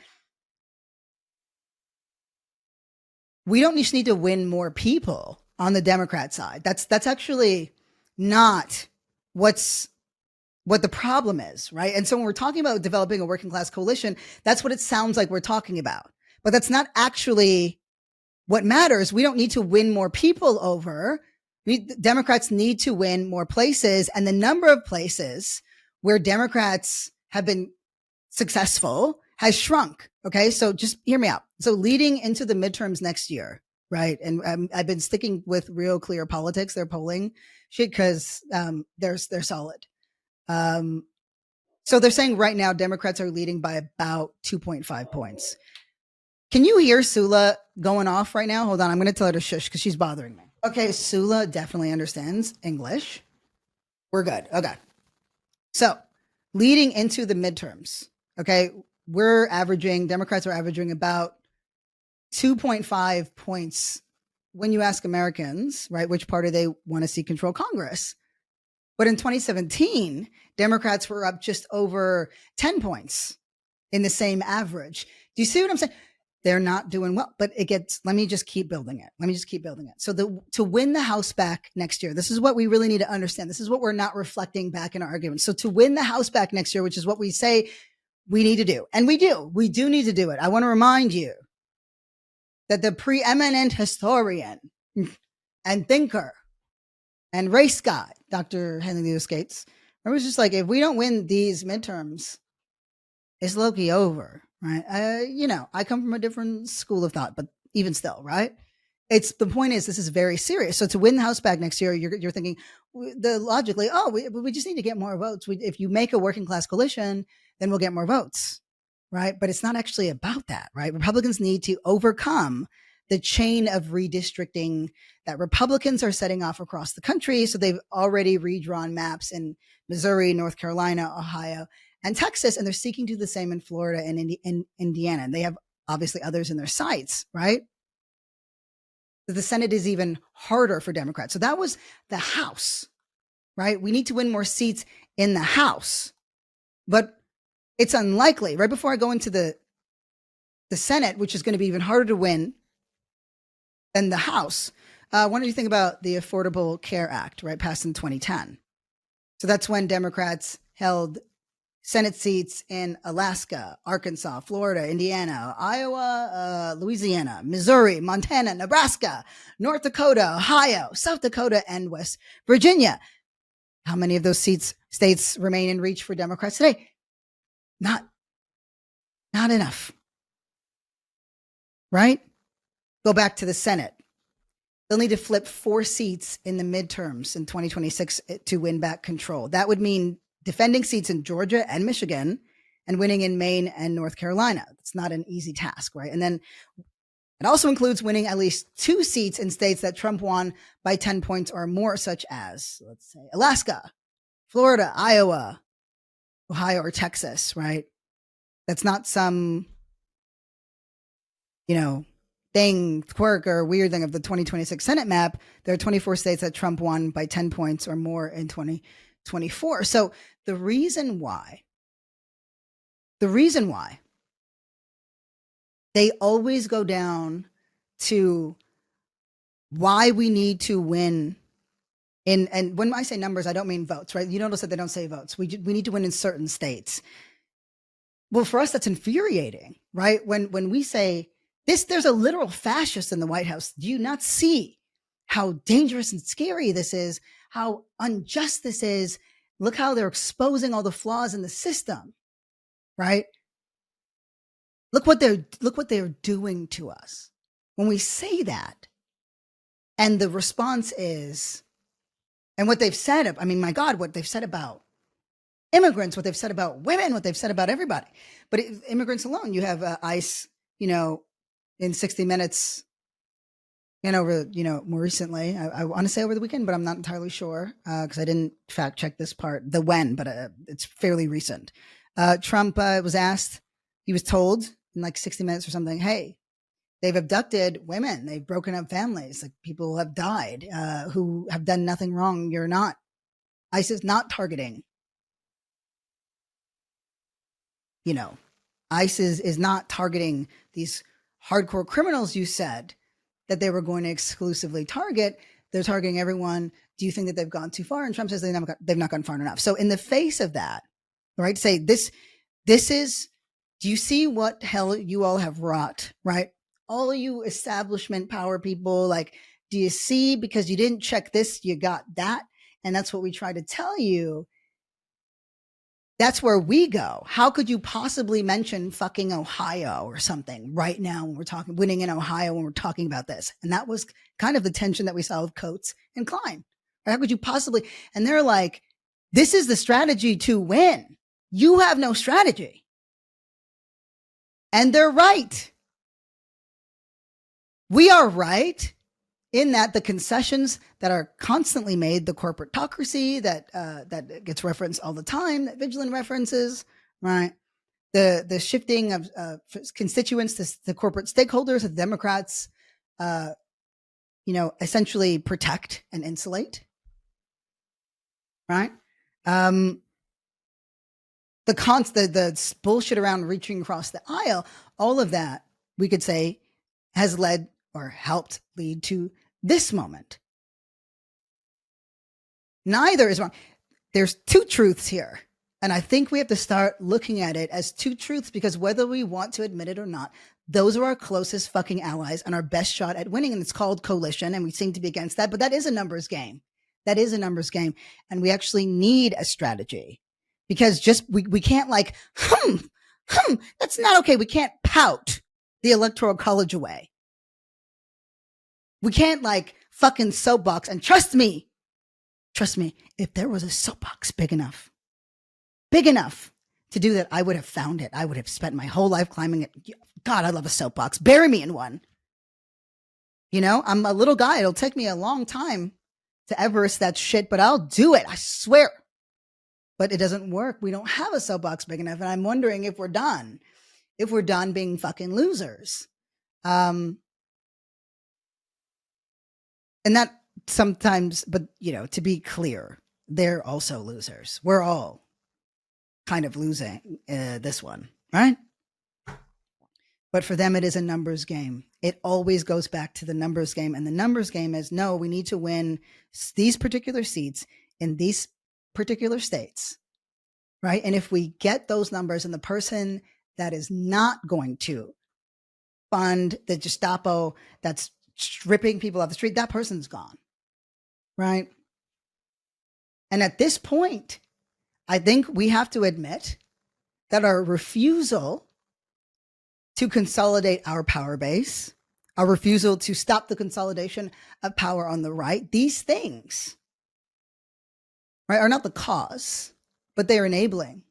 We don't just need to win more people on the Democrat side. That's actually not what the problem is, right? And so when we're talking about developing a working class coalition, that's what it sounds like we're talking about. But that's not actually what matters. We don't need to win more people over. Democrats need to win more places, and the number of places where Democrats have been successful has shrunk. Okay. So just hear me out. So leading into the midterms next year, right? And I've been sticking with Real Clear Politics, their polling shit, because they're solid. So they're saying right now Democrats are leading by about 2.5 points. Can you hear Sula going off right now? Hold on. I'm going to tell her to shush because she's bothering me. Okay. Sula definitely understands English. We're good. Okay. So leading into the midterms, okay, Democrats are averaging about 2.5 points when you ask Americans, right, which party they want to see control Congress. But in 2017, Democrats were up just over 10 points in the same average. Do you see what I'm saying? They're not doing well, but let me just keep building it. So to win the House back next year, this is what we really need to understand. This is what we're not reflecting back in our arguments. So to win the House back next year, which is what we say we need to do, and we do need to do it. I want to remind you that the preeminent historian and thinker and race guy, Dr. Henry Louis Gates, I was just like, if we don't win these midterms, it's low-key over, right? I come from a different school of thought, but even still, right? The point is, this is very serious. So to win the House back next year, you're thinking logically, we just need to get more votes. If you make a working class coalition, then we'll get more votes, right? But it's not actually about that, right? Republicans need to overcome the chain of redistricting that Republicans are setting off across the country. So they've already redrawn maps in Missouri, North Carolina, Ohio, and Texas, and they're seeking to do the same in Florida and in Indiana. And they have obviously others in their sights, right? The Senate is even harder for Democrats. So that was the House, right? We need to win more seats in the House, but it's unlikely. Right before I go into the Senate, which is going to be even harder to win than the House, what do you think about the Affordable Care Act, right, passed in 2010? So that's when Democrats held Senate seats in Alaska, Arkansas, Florida, Indiana, Iowa, Louisiana, Missouri, Montana, Nebraska, North Dakota, Ohio, South Dakota, and West Virginia. How many of those states remain in reach for Democrats today? Not enough. Right? Go back to the Senate. They'll need to flip 4 seats in the midterms in 2026 to win back control. That would mean defending seats in Georgia and Michigan and winning in Maine and North Carolina. It's not an easy task, right? And then it also includes winning at least 2 seats in states that Trump won by 10 points or more, such as, let's say, Alaska, Florida, Iowa, Ohio, or Texas, right? That's not some, quirk or weird thing of the 2026 Senate map. There are 24 states that Trump won by 10 points or more in 2024. So the reason why they always go down to why we need to win and when I say numbers, I don't mean votes, right? You notice that they don't say votes. We need to win in certain states. Well, for us, that's infuriating, right? When we say this, there's a literal fascist in the White House. Do you not see how dangerous and scary this is? How unjust this is? Look how they're exposing all the flaws in the system, right? Look what they're doing to us. When we say that, and the response is, and what they've said, my God, what they've said about immigrants, what they've said about women, what they've said about everybody. But immigrants alone, you have ICE, in 60 Minutes, more recently, I want to say over the weekend, but I'm not entirely sure because I didn't fact check this part, the when, but it's fairly recent. Trump was asked, he was told in like 60 Minutes or something, hey, they've abducted women, they've broken up families, like people have died who have done nothing wrong. ICE is not targeting, ICE is not targeting these hardcore criminals you said that they were going to exclusively target. They're targeting everyone. Do you think that they've gone too far? And Trump says they've not gone far enough. So in the face of that, right, say this is, do you see what hell you all have wrought, right? All you establishment power people, like, do you see, because you didn't check this, you got that? And that's what we try to tell you. That's where we go. How could you possibly mention fucking Ohio or something right now when we're talking winning in Ohio when we're talking about this? And that was kind of the tension that we saw with Coates and Klein. How could you possibly? And they're like, this is the strategy to win. You have no strategy. And they're right. We are right in that the concessions that are constantly made, the corporatocracy that gets referenced all the time, that Vigilant references, right? The shifting of constituents to corporate stakeholders that Democrats, essentially protect and insulate, right? The bullshit around reaching across the aisle, all of that we could say has led or helped lead to this moment. Neither is wrong. There's 2 truths here. And I think we have to start looking at it as two truths, because whether we want to admit it or not, those are our closest fucking allies and our best shot at winning. And it's called coalition. And we seem to be against that. But that is a numbers game. That is a numbers game. And we actually need a strategy, because just we can't like, that's not okay. We can't pout the electoral college away. We can't like fucking soapbox. And trust me, if there was a soapbox big enough to do that, I would have found it. I would have spent my whole life climbing it. God, I love a soapbox. Bury me in one. You know, I'm a little guy. It'll take me a long time to Everest that shit, but I'll do it. I swear. But it doesn't work. We don't have a soapbox big enough. And I'm wondering if we're done being fucking losers. And that sometimes, but you know, to be clear, they're also losers. We're all kind of losing this one, right? But for them, it is a numbers game. It always goes back to the numbers game. And the numbers game is, no, we need to win these particular seats in these particular states, right? And if we get those numbers, and the person that is not going to fund the Gestapo that's stripping people off the street, that person's gone, right? And at this point, I think we have to admit that our refusal to consolidate our power base, our refusal to stop the consolidation of power on the right, these things, right, are not the cause, but they are enabling.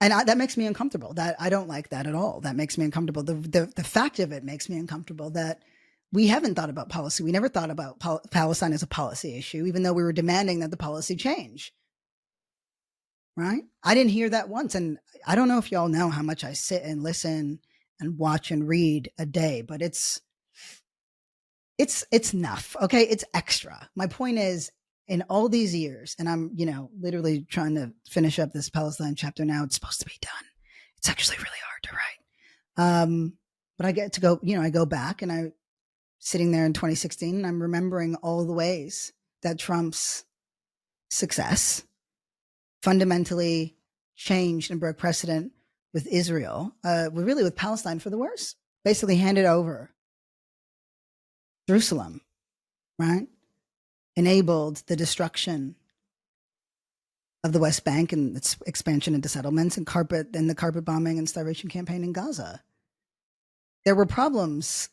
And that makes me uncomfortable. That I don't like that at all. That makes me uncomfortable. The fact of it makes me uncomfortable that we haven't thought about policy. We never thought about Palestine as a policy issue, even though we were demanding that the policy change. Right? I didn't hear that once. And I don't know if y'all know how much I sit and listen and watch and read a day, but it's enough. Okay. It's extra. My point is, in all these years, and I'm, you know, literally trying to finish up this Palestine chapter now. It's supposed to be done. It's actually really hard to write. But I get to go, you know, I go back and I'm sitting there in 2016 and I'm remembering all the ways that Trump's success fundamentally changed and broke precedent with Israel, really with Palestine for the worse, basically handed over Jerusalem, right? Enabled the destruction of the West Bank and its expansion into settlements, and the carpet bombing and starvation campaign in Gaza. There were problems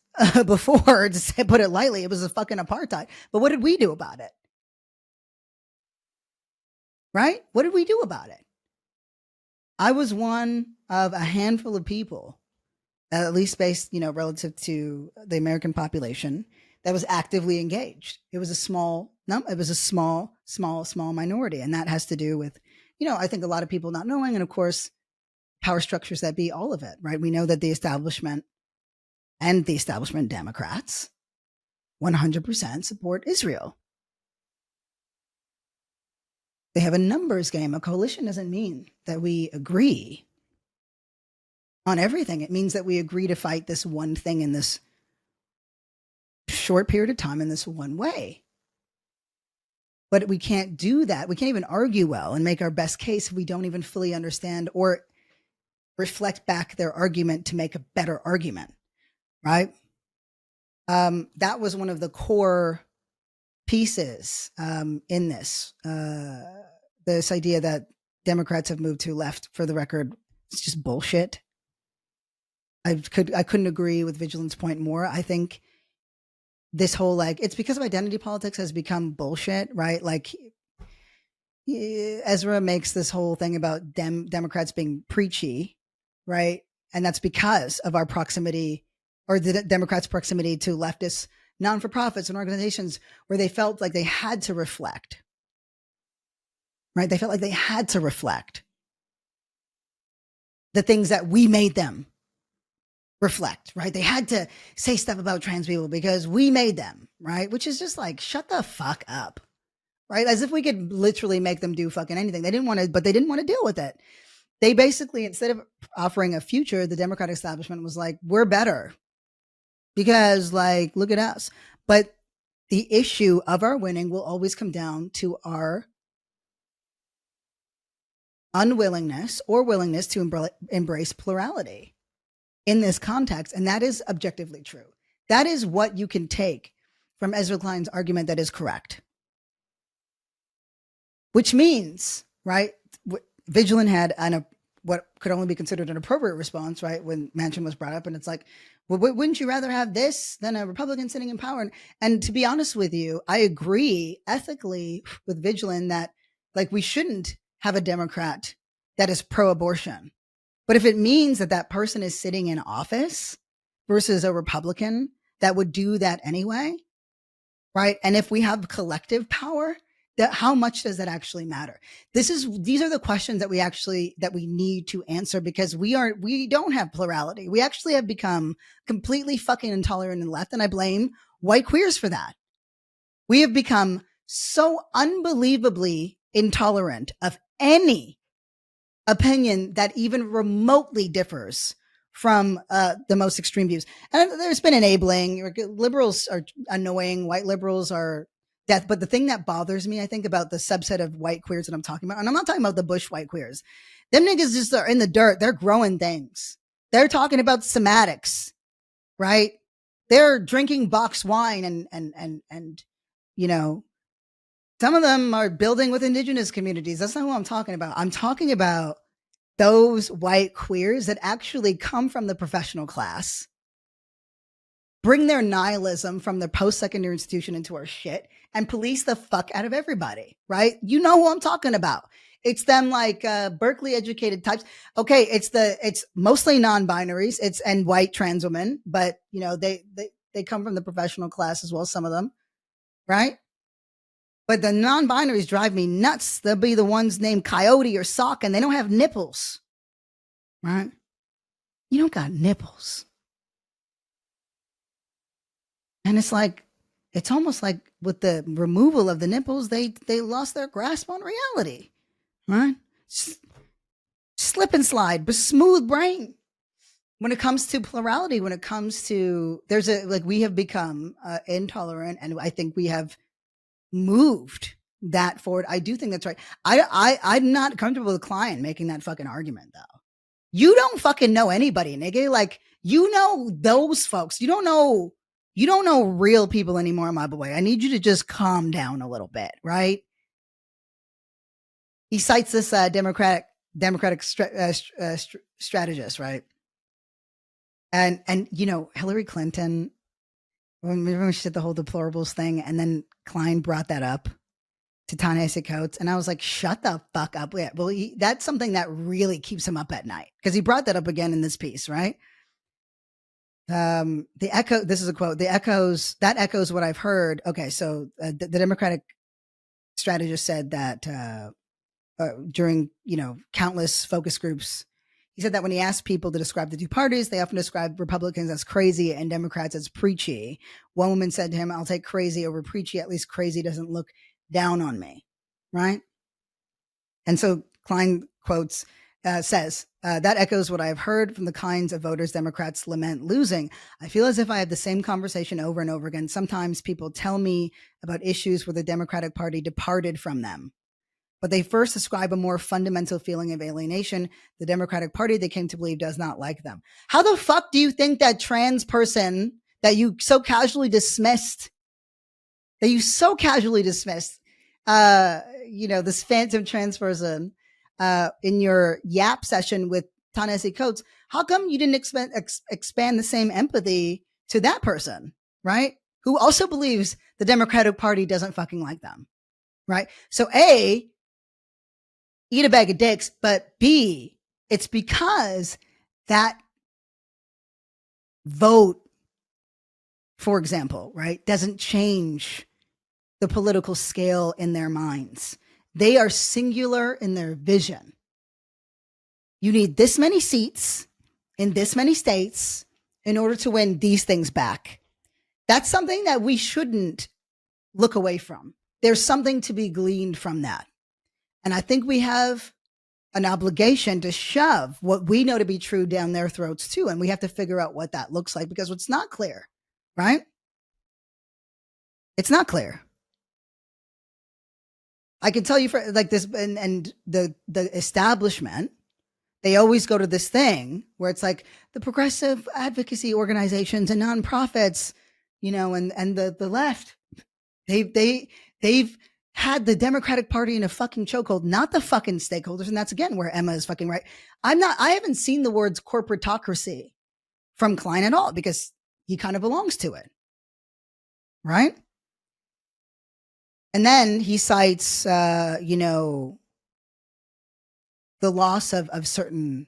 before, to put it lightly. It was a fucking apartheid. But what did we do about it? Right? What did we do about it? I was one of a handful of people, at least based, you know, relative to the American population, that was actively engaged. It was a small minority. And that has to do with, you know, I think a lot of people not knowing, and of course, power structures that be all of it, right? We know that the establishment and the establishment Democrats 100% support Israel. They have a numbers game. A coalition doesn't mean that we agree on everything. It means that we agree to fight this one thing in this short period of time in this one way. But we can't do that. We can't even argue well and make our best case if we don't even fully understand or reflect back their argument to make a better argument, right? That was one of the core pieces in this idea that Democrats have moved to left. For the record, it's just bullshit. I couldn't agree with Vigilance Point more. I think this whole, like, it's because of identity politics has become bullshit, right? Like, Ezra makes this whole thing about Democrats being preachy, right? And that's because of our proximity, or the Democrats' proximity to leftist non-for-profits and organizations where they felt like they had to reflect, right? They felt like they had to reflect the things that we made them reflect, right? They had to say stuff about trans people because we made them, right? Which is just like, shut the fuck up, right? As if we could literally make them do fucking anything. They didn't want to, but they didn't want to deal with it. They basically, instead of offering a future, the Democratic establishment was like, we're better because, like, look at us. But the issue of our winning will always come down to our unwillingness or willingness to embrace plurality in this context. And that is objectively true. That is what you can take from Ezra Klein's argument that is correct. Which means, right, Vigilant had what could only be considered an appropriate response, right, when Manchin was brought up. And it's like, well, wouldn't you rather have this than a Republican sitting in power? And to be honest with you, I agree ethically with Vigilant that, like, we shouldn't have a Democrat that is pro-abortion. But if it means that that person is sitting in office versus a Republican that would do that anyway, right? And if we have collective power, that how much does that actually matter? These are the questions that we need to answer, because we don't have plurality. We actually have become completely fucking intolerant and left. And I blame white queers for that. We have become so unbelievably intolerant of any opinion that even remotely differs from the most extreme views. And there's been enabling. Liberals are annoying. White liberals are death. But the thing that bothers me, I think, about the subset of white queers that I'm talking about, and I'm not talking about the Bush white queers, them niggas just are in the dirt. They're growing things. They're talking about somatics, right? They're drinking box wine and you know, some of them are building with indigenous communities. That's not who I'm talking about. I'm talking about those white queers that actually come from the professional class, bring their nihilism from their post-secondary institution into our shit, and police the fuck out of everybody, right? You know who I'm talking about. It's them, like Berkeley educated types. Okay, it's mostly non-binaries, and white trans women, but you know, they come from the professional class as well, some of them, right? But the non-binaries drive me nuts. They'll be the ones named Coyote or Sock, and they don't have nipples, right? You don't got nipples. And it's like, it's almost like with the removal of the nipples, they lost their grasp on reality, right? Slip and slide, but smooth brain. When it comes to plurality, when it comes to, we have become intolerant, and I think we have moved that forward. I do think that's right. I'm not comfortable with a client making that fucking argument, though. You don't fucking know anybody, nigga. Like, you know those folks. You don't know real people anymore, my boy. I need you to just calm down a little bit, right? He cites this Democratic strategist, right? And you know, Hillary Clinton, remember she said the whole deplorables thing, and then Klein brought that up to Ta-Nehisi Coates, and I was like, shut the fuck up. Yeah, well, that's something that really keeps him up at night, because he brought that up again in this piece, right? This is a quote, that echoes what I've heard. Okay, so the Democratic strategist said that during, you know, countless focus groups, he said that when he asked people to describe the two parties, they often describe Republicans as crazy and Democrats as preachy. One woman said to him, I'll take crazy over preachy. At least crazy doesn't look down on me. Right. And so Klein quotes, says, that echoes what I have heard from the kinds of voters Democrats lament losing. I feel as if I have the same conversation over and over again. Sometimes people tell me about issues where the Democratic Party departed from them, but they first describe a more fundamental feeling of alienation. The Democratic Party, they came to believe, does not like them. How the fuck do you think that trans person that you so casually dismissed, you know, this phantom trans person in your YAP session with Ta-Nehisi Coates, how come you didn't expand the same empathy to that person, right? Who also believes the Democratic Party doesn't fucking like them, right? So A, eat a bag of dicks, but B, it's because that vote, for example, right, doesn't change the political scale in their minds. They are singular in their vision. You need this many seats in this many states in order to win these things back. That's something that we shouldn't look away from. There's something to be gleaned from that. And I think we have an obligation to shove what we know to be true down their throats too. And we have to figure out what that looks like, because it's not clear, right? It's not clear. I can tell you for like this, and the establishment, they always go to this thing where it's like the progressive advocacy organizations and nonprofits, you know, and the left, they've had the Democratic Party in a fucking chokehold, not the fucking stakeholders. And that's again where Emma is fucking right. I haven't seen the words corporatocracy from Klein at all because he kind of belongs to it. Right. And then he cites, you know, the loss of certain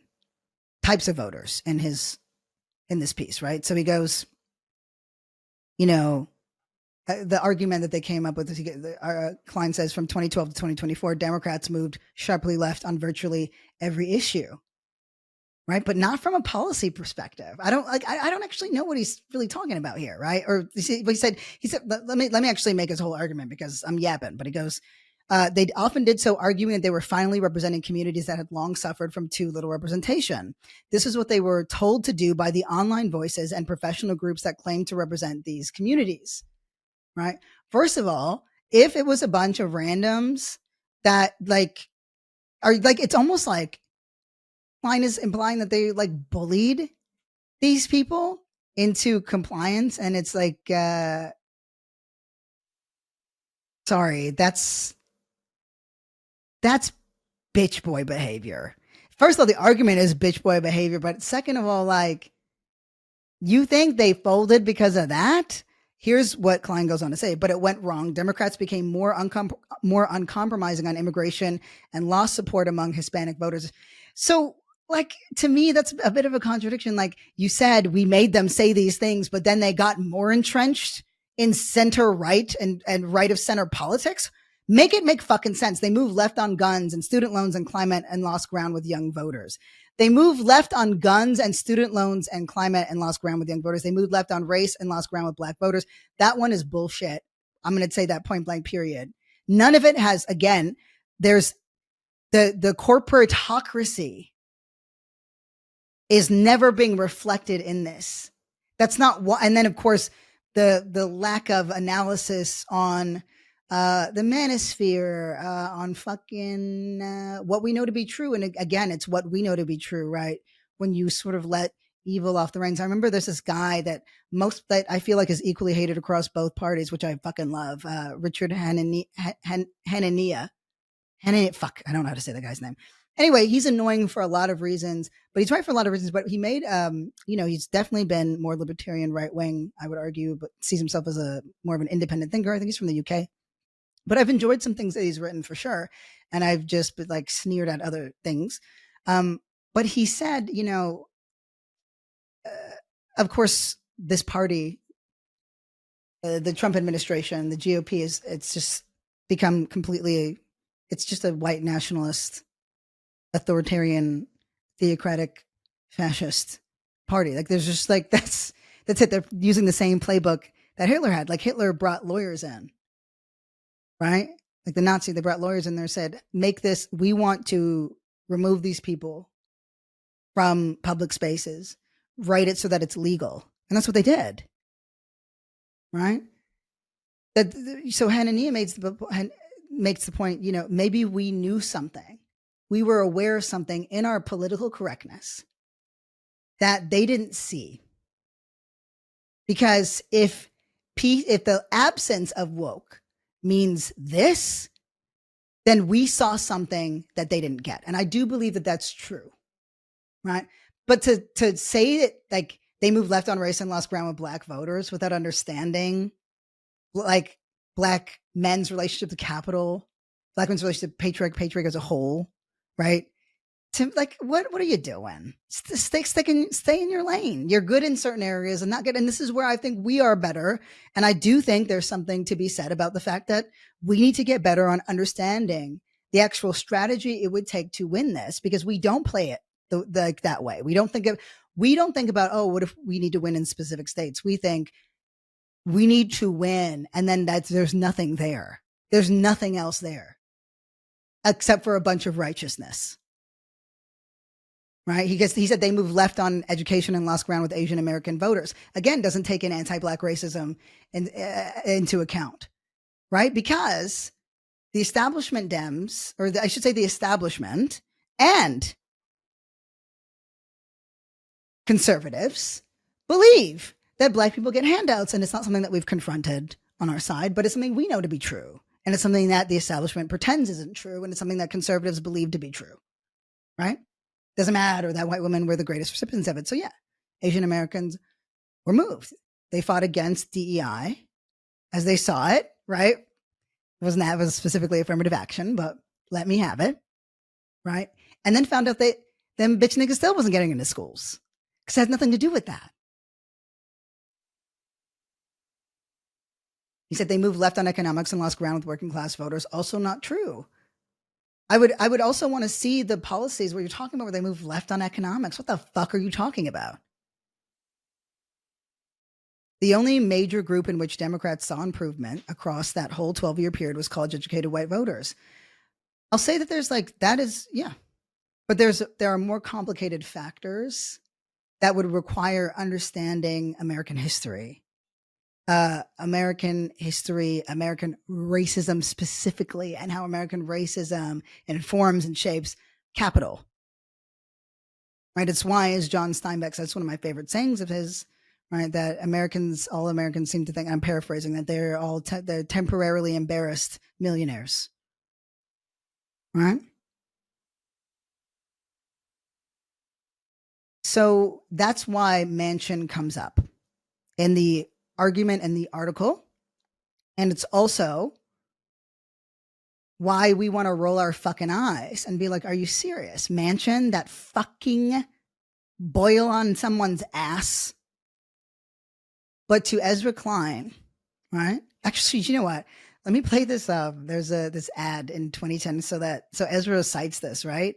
types of voters in this piece. Right. So he goes, you know, the argument that they came up with, Klein says from 2012 to 2024, Democrats moved sharply left on virtually every issue. Right. But not from a policy perspective. I don't actually know what he's really talking about here. Right. Or he said, let me actually make his whole argument because I'm yapping, but he goes, they often did so arguing that they were finally representing communities that had long suffered from too little representation. This is what they were told to do by the online voices and professional groups that claim to represent these communities. Right. First of all, if it was a bunch of randoms that like are like, it's almost like Klein is implying that they like bullied these people into compliance. And it's like, sorry, that's bitch boy behavior. First of all, the argument is bitch boy behavior. But second of all, like, you think they folded because of that? Here's what Klein goes on to say, but it went wrong. Democrats became more uncompromising on immigration and lost support among Hispanic voters. So, like, to me, that's a bit of a contradiction. Like you said, we made them say these things, but then they got more entrenched in center right and right of center politics. Make it make fucking sense. They moved left on guns and student loans and climate and lost ground with young voters. They moved left on guns and student loans and climate and lost ground with young voters. They moved left on race and lost ground with black voters. That one is bullshit. I'm going to say that point blank, period. None of it has, again, there's the corporatocracy is never being reflected in this. That's not what, and then of course, the lack of analysis on the manosphere, on fucking what we know to be true. And again, it's what we know to be true, right? When you sort of let evil off the reins. I remember there's this guy that I feel like is equally hated across both parties, which I fucking love. Richard Hanania. Fuck, I don't know how to say the guy's name. Anyway, he's annoying for a lot of reasons, but he's right for a lot of reasons. But he made, he's definitely been more libertarian, right wing, I would argue, but sees himself as a more of an independent thinker. I think he's from the UK. But I've enjoyed some things that he's written for sure. And I've just been like sneered at other things. But he said, of course, this party, the Trump administration, the GOP it's just become completely, it's just a white nationalist, authoritarian, theocratic, fascist party. Like there's just like, that's it. They're using the same playbook that Hitler had. Like Hitler brought lawyers in. Right? Like the Nazi, they brought lawyers in there, said, we want to remove these people from public spaces, write it so that it's legal. And that's what they did. Right? So Hanania makes the point, maybe we knew something. We were aware of something in our political correctness that they didn't see. Because if the absence of woke means this, then we saw something that they didn't get. And I do believe that that's true, right? But to say that like they moved left on race and lost ground with black voters without understanding like black men's relationship to capital, black men's relationship to patriarch as a whole, right? To like, what are you doing? Stay in your lane. You're good in certain areas and not good. And this is where I think we are better. And I do think there's something to be said about the fact that we need to get better on understanding the actual strategy it would take to win this, because we don't play it like that way. We don't think about, oh, what if we need to win in specific states? We think we need to win. And then there's nothing there. There's nothing else there except for a bunch of righteousness. Right. He said they moved left on education and lost ground with Asian American voters. Again, doesn't take in anti-black racism into account. Right. Because the establishment Dems, or I should say the establishment and conservatives believe that black people get handouts, and it's not something that we've confronted on our side, but it's something we know to be true. And it's something that the establishment pretends isn't true, and it's something that conservatives believe to be true, right? Doesn't matter that white women were the greatest recipients of it. So yeah, Asian Americans were moved. They fought against DEI as they saw it, right? It was specifically affirmative action, but let me have it, right? And then found out that them bitch niggas still wasn't getting into schools because it had nothing to do with that. He said they moved left on economics and lost ground with working class voters. Also not true. I would also want to see the policies where you're talking about where they move left on economics. What the fuck are you talking about? The only major group in which Democrats saw improvement across that whole 12-year period was college-educated white voters. I'll say that there's but there are more complicated factors that would require understanding American history, American racism specifically, and how American racism informs and shapes capital. Right? It's why, as John Steinbeck says, one of my favorite sayings of his, right, that all Americans seem to think, I'm paraphrasing, that they're all they're temporarily embarrassed millionaires. Right? So that's why Manchin comes up in the argument in the article. And it's also why we want to roll our fucking eyes and be like, are you serious? Manchin, that fucking boil on someone's ass. But to Ezra Klein, right? Actually, you know what? Let me play this. There's this ad in 2010. So Ezra cites this, right?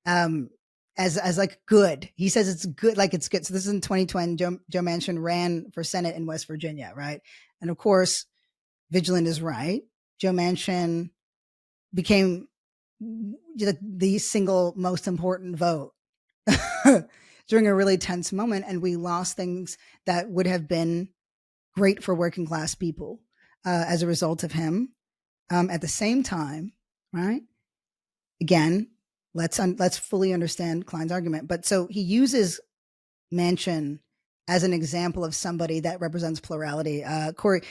As like good. He says it's good, like it's good. So this is in 2020. Joe Manchin ran for Senate in West Virginia, right? And of course, Vigilant is right. Joe Manchin became the single most important vote during a really tense moment, and we lost things that would have been great for working class people as a result of him. At the same time, right? Again, let's fully understand Klein's argument. But so he uses Manchin as an example of somebody that represents plurality. Corey,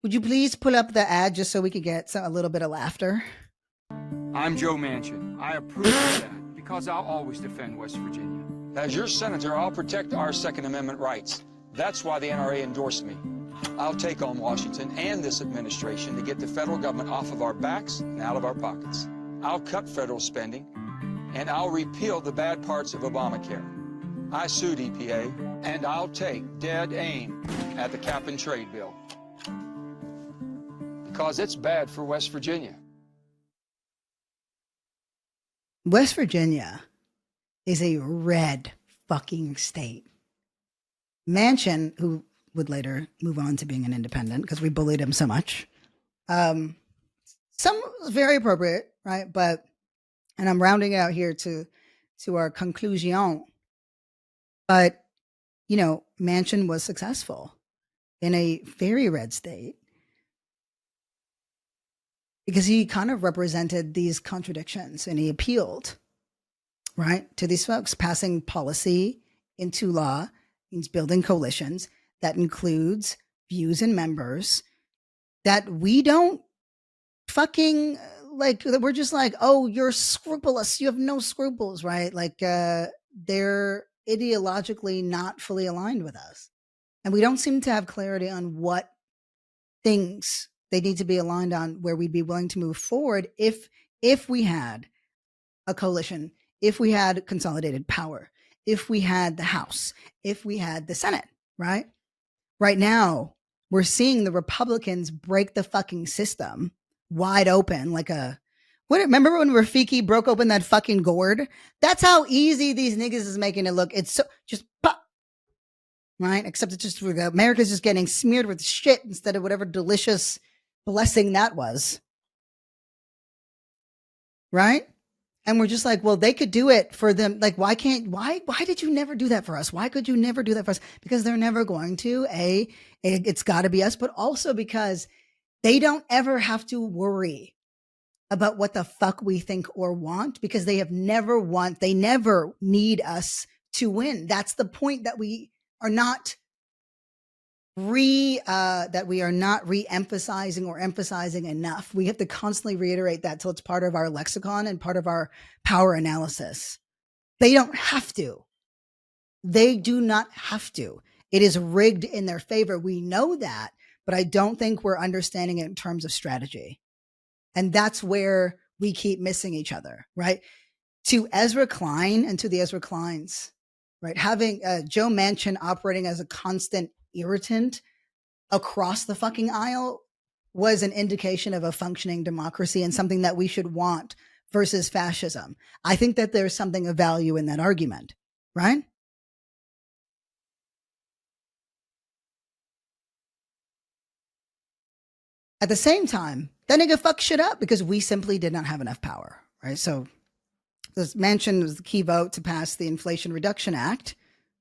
would you please pull up the ad just so we could get a little bit of laughter? I'm Joe Manchin. I approve of that because I'll always defend West Virginia. As your senator, I'll protect our Second Amendment rights. That's why the NRA endorsed me. I'll take on Washington and this administration to get the federal government off of our backs and out of our pockets. I'll cut federal spending, and I'll repeal the bad parts of Obamacare. I sued EPA, and I'll take dead aim at the cap and trade bill. Because it's bad for West Virginia. West Virginia is a red fucking state. Manchin, who would later move on to being an independent because we bullied him so much. Some very appropriate, right? And I'm rounding out here to our conclusion. But, Manchin was successful in a very red state because he kind of represented these contradictions and he appealed, right, to these folks. Passing policy into law means building coalitions that includes views and members that we don't fucking like. We're just like, oh, you're scrupulous. You have no scruples, right? Like they're ideologically not fully aligned with us. And we don't seem to have clarity on what things they need to be aligned on, where we'd be willing to move forward if we had a coalition, if we had consolidated power, if we had the House, if we had the Senate, right? Right now, we're seeing the Republicans break the fucking system wide open like a... Remember when Rafiki broke open that fucking gourd? That's how easy these niggas is making it look. It's so just pop, right? Except it's just America's just getting smeared with shit instead of whatever delicious blessing that was, right? And we're just like, well, they could do it for them. Like, why did you never do that for us? Why could you never do that for us? Because they're never going to. It's got to be us, but also because they don't ever have to worry about what the fuck we think or want, because they never need us to win. That's the point, that we are not re-emphasizing or emphasizing enough. We have to constantly reiterate that till it's part of our lexicon and part of our power analysis. They don't have to. They do not have to. It is rigged in their favor. We know that, but I don't think we're understanding it in terms of strategy. And that's where we keep missing each other, right? To Ezra Klein and to the Ezra Kleins, right? Having Joe Manchin operating as a constant irritant across the fucking aisle was an indication of a functioning democracy and something that we should want versus fascism. I think that there's something of value in that argument, right? At the same time, that nigga fucked shit up because we simply did not have enough power, right? So this Manchin was the key vote to pass the Inflation Reduction Act,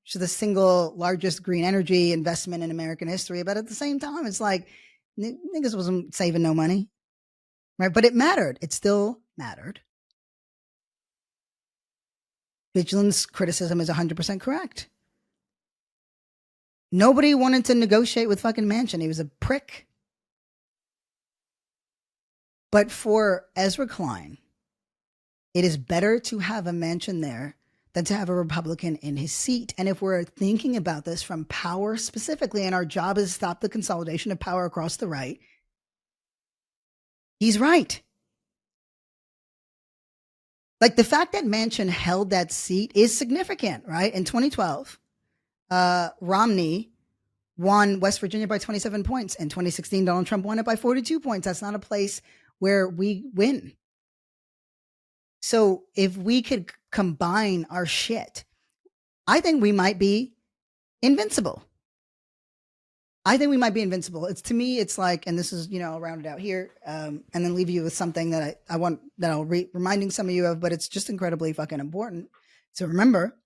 which is the single largest green energy investment in American history. But at the same time, it's like niggas wasn't saving no money, right? But it mattered. It still mattered. Vigilance criticism is 100% correct. Nobody wanted to negotiate with fucking Manchin. He was a prick. But for Ezra Klein, it is better to have a Manchin there than to have a Republican in his seat. And if we're thinking about this from power specifically, and our job is to stop the consolidation of power across the right, he's right. Like, the fact that Manchin held that seat is significant, right? In 2012, Romney won West Virginia by 27 points. In 2016, Donald Trump won it by 42 points. That's not a place where we win. So if we could combine our shit, I think we might be invincible. It's, to me, it's like, and this is, I'll round it out here, and then leave you with something that I want, that I'll reminding some of you of, but it's just incredibly fucking important. So remember,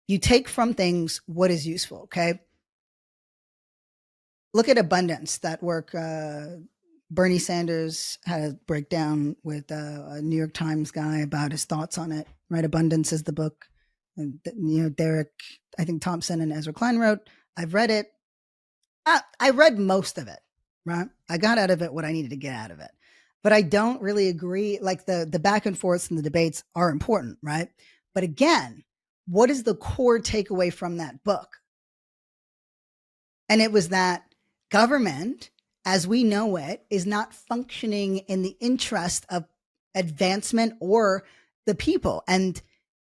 you take from things what is useful, okay? Look at abundance, that work. Bernie Sanders had a breakdown with a New York Times guy about his thoughts on it, right? Abundance is the book. And, Derek, I think Thompson and Ezra Klein wrote. I've read it. I read most of it, right? I got out of it what I needed to get out of it. But I don't really agree. Like, the back and forths and the debates are important, right? But again, what is the core takeaway from that book? And it was that government, as we know it, is not functioning in the interest of advancement or the people. And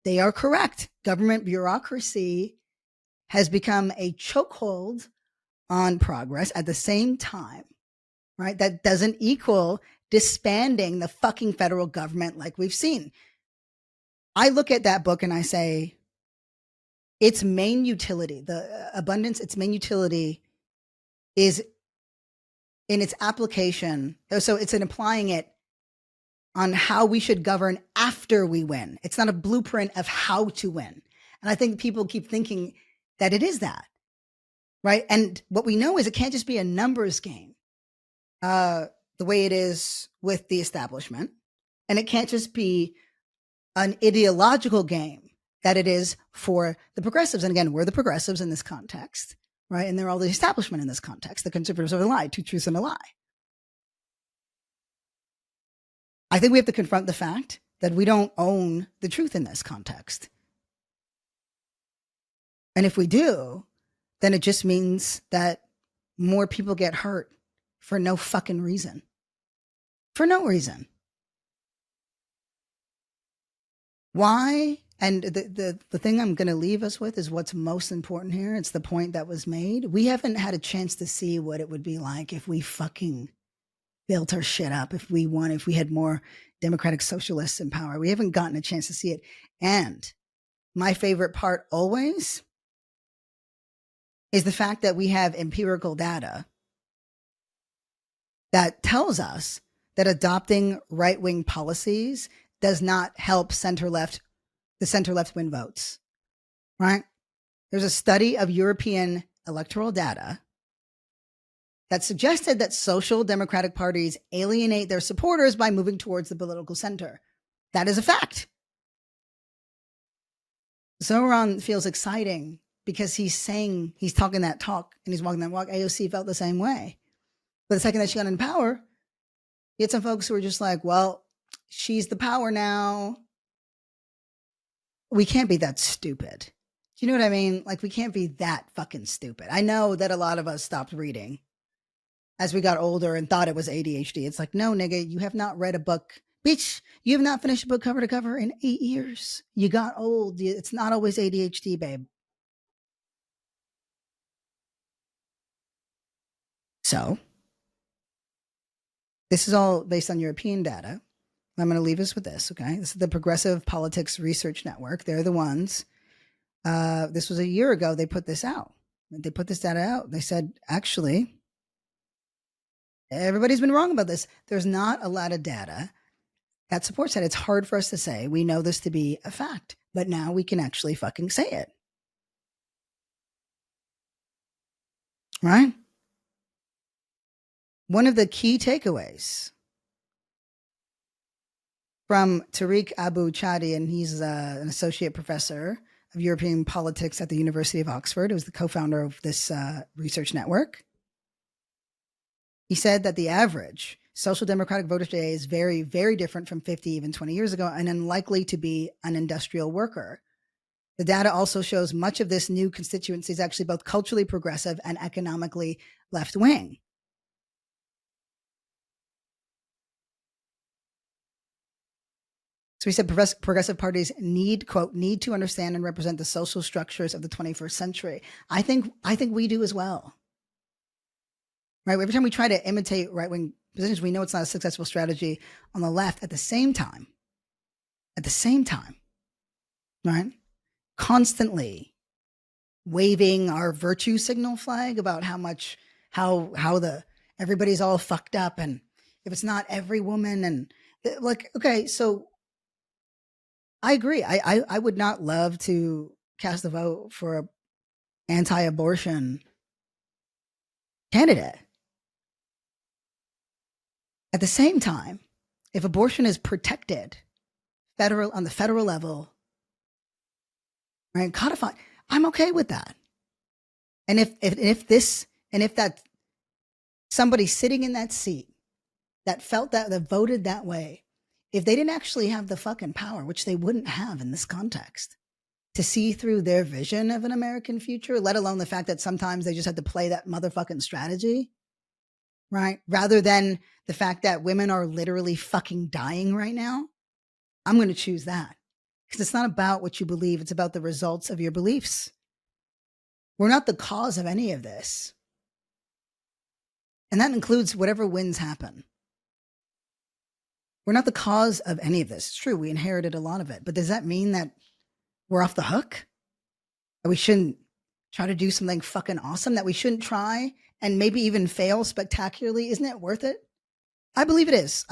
they are correct. Government bureaucracy has become a chokehold on progress. At the same time, right? That doesn't equal disbanding the fucking federal government like we've seen. I look at that book and I say, its main utility, the abundance, its main utility is in its application. So it's in applying it on how we should govern after we win. It's not a blueprint of how to win. And I think people keep thinking that it is that, right? And what we know is it can't just be a numbers game, the way it is with the establishment. And it can't just be an ideological game that it is for the progressives. And again, we're the progressives in this context, right? And they're all the establishment in this context. The conservatives are the lie, two truths and a lie. I think we have to confront the fact that we don't own the truth in this context. And if we do, then it just means that more people get hurt for no fucking reason. For no reason. Why? And the thing I'm going to leave us with is what's most important here. It's the point that was made. We haven't had a chance to see what it would be like if we fucking built our shit up, if we had more democratic socialists in power. We haven't gotten a chance to see it. And my favorite part always is the fact that we have empirical data that tells us that adopting right-wing policies does not help the center-left win votes, right? There's a study of European electoral data that suggested that social democratic parties alienate their supporters by moving towards the political center. That is a fact. Zoran feels exciting because he's talking that talk and he's walking that walk. AOC felt the same way. But the second that she got in power, you had some folks who were just like, well, she's the power now. We can't be that stupid. Do you know what I mean? Like, we can't be that fucking stupid. I know that a lot of us stopped reading as we got older and thought it was ADHD. It's like, no, nigga, you have not read a book. Bitch, you have not finished a book cover to cover in 8 years. You got old. It's not always ADHD, babe. So, this is all based on European data. I'm going to leave us with this, okay? This is the Progressive Politics Research Network. They're the ones. This was a year ago. They put this out. They put this data out. They said, actually, everybody's been wrong about this. There's not a lot of data that supports that. It's hard for us to say. We know this to be a fact, but now we can actually fucking say it. Right? One of the key takeaways from Tariq Abu Chadi, and he's an associate professor of European politics at the University of Oxford, who's the co-founder of this research network. He said that the average social democratic voter today is very, very different from 50, even 20 years ago, and unlikely to be an industrial worker. The data also shows much of this new constituency is actually both culturally progressive and economically left-wing. So he said progressive parties need, quote, need to understand and represent the social structures of the 21st century. I think we do as well. Right? Every time we try to imitate right-wing positions, we know it's not a successful strategy on the left. At the same time, right? Constantly waving our virtue signal flag about how everybody's all fucked up, and if it's not every woman, and like, okay, so I agree. I would not love to cast a vote for an anti-abortion candidate. At the same time, if abortion is protected on the federal level, right, codified, I'm okay with that. And if that somebody sitting in that seat that felt that voted that way, if they didn't actually have the fucking power, which they wouldn't have in this context, to see through their vision of an American future, let alone the fact that sometimes they just had to play that motherfucking strategy, right? Rather than the fact that women are literally fucking dying right now, I'm going to choose that. Because it's not about what you believe. It's about the results of your beliefs. We're not the cause of any of this. And that includes whatever wins happen. We're not the cause of any of this. It's true, we inherited a lot of it. But does that mean that we're off the hook? That we shouldn't try to do something fucking awesome? That we shouldn't try and maybe even fail spectacularly? Isn't it worth it? I believe it is.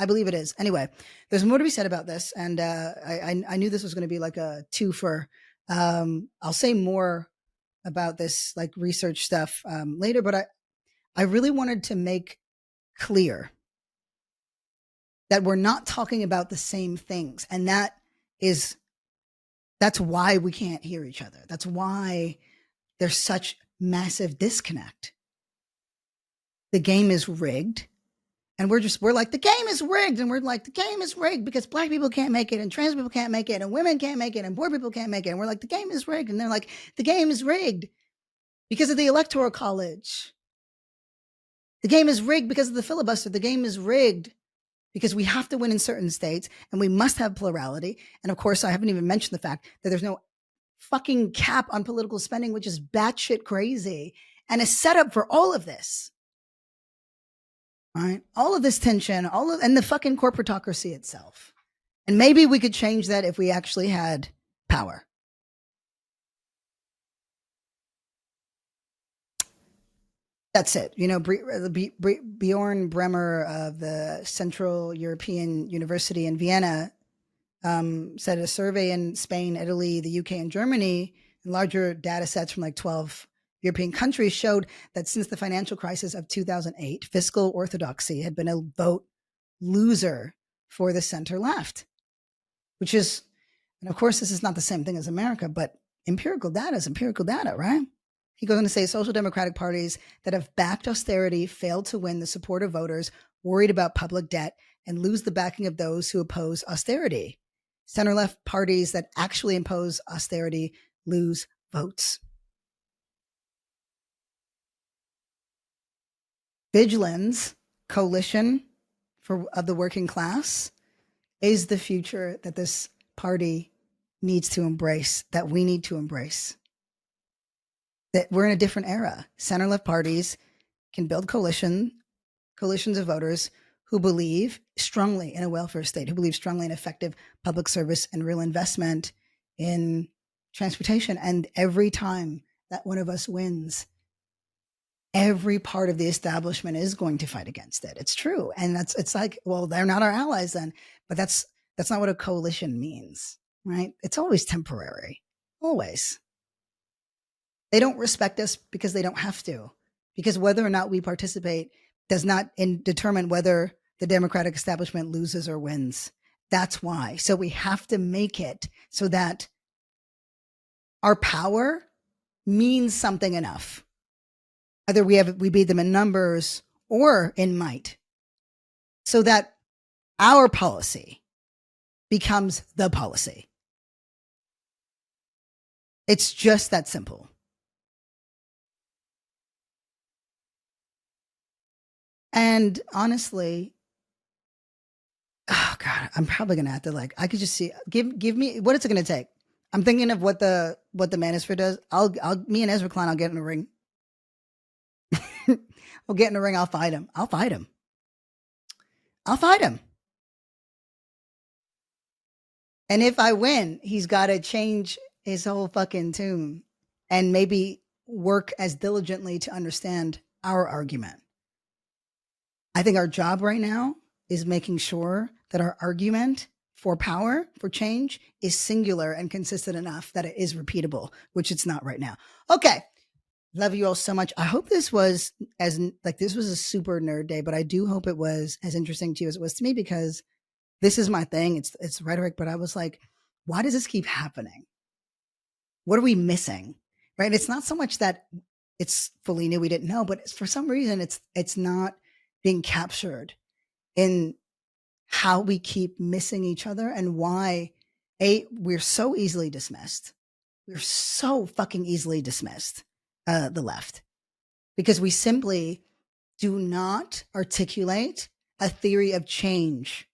Anyway, there's more to be said about this. And I knew this was going to be like a twofer. I'll say more about this like research stuff later, but I really wanted to make clear that we're not talking about the same things. And that's why we can't hear each other. That's why there's such massive disconnect. The game is rigged. And we're like, the game is rigged. And we're like, the game is rigged because black people can't make it and trans people can't make it and women can't make it and poor people can't make it. And we're like, the game is rigged. And they're like, the game is rigged because of the Electoral College. The game is rigged because of the filibuster. The game is rigged because we have to win in certain states and we must have plurality. And of course, I haven't even mentioned the fact that there's no fucking cap on political spending, which is batshit crazy and a setup for all of this. Right? All of this tension, and the fucking corporatocracy itself. And maybe we could change that if we actually had power. That's it. You know, Bjorn Bremer of the Central European University in Vienna said a survey in Spain, Italy, the UK, and Germany, and larger data sets from like 12 European countries showed that since the financial crisis of 2008, fiscal orthodoxy had been a vote loser for the center left, which is, and of course, this is not the same thing as America, but empirical data is empirical data, right? He goes on to say social democratic parties that have backed austerity failed to win the support of voters worried about public debt and lose the backing of those who oppose austerity. Center-left parties that actually impose austerity lose votes. Vigilance, coalition of the working class, is the future that this party needs to embrace, that we need to embrace. That we're in a different era. Center-left parties can build coalitions of voters who believe strongly in a welfare state, who believe strongly in effective public service and real investment in transportation. And every time that one of us wins, every part of the establishment is going to fight against it. It's true. And it's like, well, they're not our allies then. But that's not what a coalition means, right? It's always temporary. Always. They don't respect us because they don't have to. Because whether or not we participate does not determine whether the Democratic establishment loses or wins. That's why. So we have to make it so that our power means something enough. Either we beat them in numbers or in might, so that our policy becomes the policy. It's just that simple. And honestly, oh God, I'm probably gonna have to I could just see, give me, what is it gonna take? I'm thinking of what the manosphere does. Me and Ezra Klein, I'll get in the ring. I'll get in the ring. I'll fight him. And if I win, he's got to change his whole fucking tune and maybe work as diligently to understand our argument. I think our job right now is making sure that our argument for power, for change, is singular and consistent enough that it is repeatable, which it's not right now. Okay. Love you all so much. I hope this was this was a super nerd day, but I do hope it was as interesting to you as it was to me, because this is my thing. It's rhetoric, but I was like, why does this keep happening? What are we missing? Right? It's not so much that it's fully new, we didn't know, but for some reason it's not being captured in how we keep missing each other and why we're so easily dismissed. We're so fucking easily dismissed. The left, because we simply do not articulate a theory of change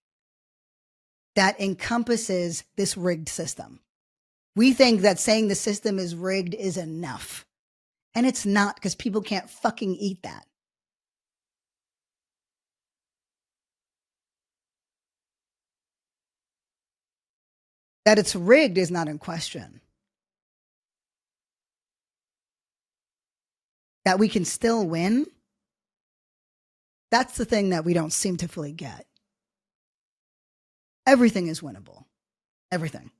that encompasses this rigged system. We think that saying the system is rigged is enough, and it's not, because people can't fucking eat that. That it's rigged is not in question. That we can still win, that's the thing that we don't seem to fully get. Everything is winnable. Everything.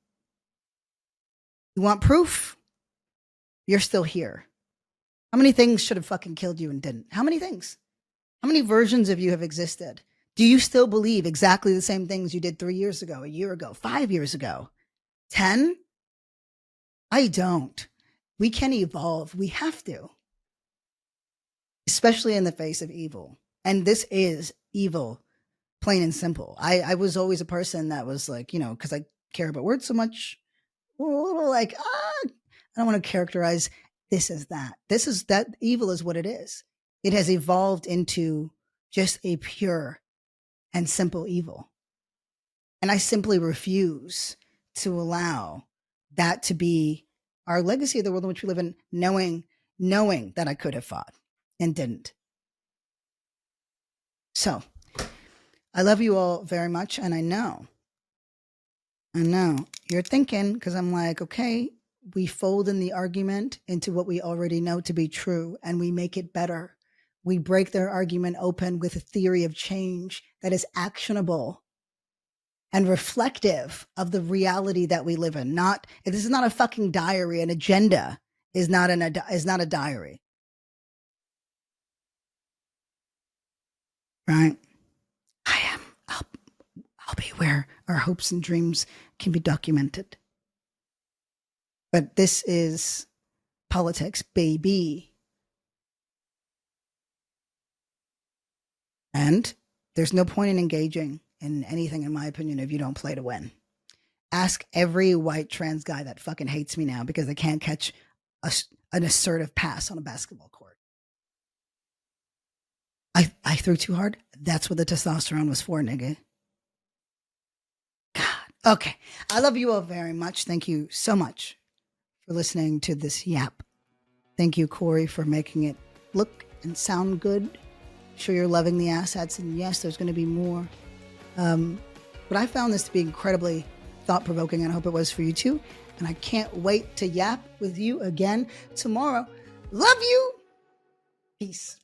You want proof? You're still here. How many things should have fucking killed you and didn't? How many things? How many versions of you have existed? Do you still believe exactly the same things you did 3 years ago, a year ago, 5 years ago, 10? I don't. We can evolve. We have to. Especially in the face of evil. And this is evil, plain and simple. I was always a person that was like, because I care about words so much, a little like, I don't want to characterize this as that. That evil is what it is. It has evolved into just a pure and simple evil. And I simply refuse to allow that to be our legacy of the world in which we live in, knowing that I could have fought and didn't. So I love you all very much. And I know you're thinking, because I'm like, okay, we fold in the argument into what we already know to be true, and we make it better. We break their argument open with a theory of change that is actionable and reflective of the reality that we live in. This is not a fucking diary. An agenda is not a diary. right? I am. I'll be where our hopes and dreams can be documented. But this is politics, baby. And there's no point in engaging in anything, in my opinion, if you don't play to win. Ask every white trans guy that fucking hates me now because they can't catch an assertive pass on a basketball court. I threw too hard. That's what the testosterone was for, nigga. God. Okay. I love you all very much. Thank you so much for listening to this yap. Thank you, Corey, for making it look and sound good. Sure you're loving the assets, and yes, there's going to be more. But I found this to be incredibly thought-provoking, and I hope it was for you too. And I can't wait to yap with you again tomorrow. Love you. Peace.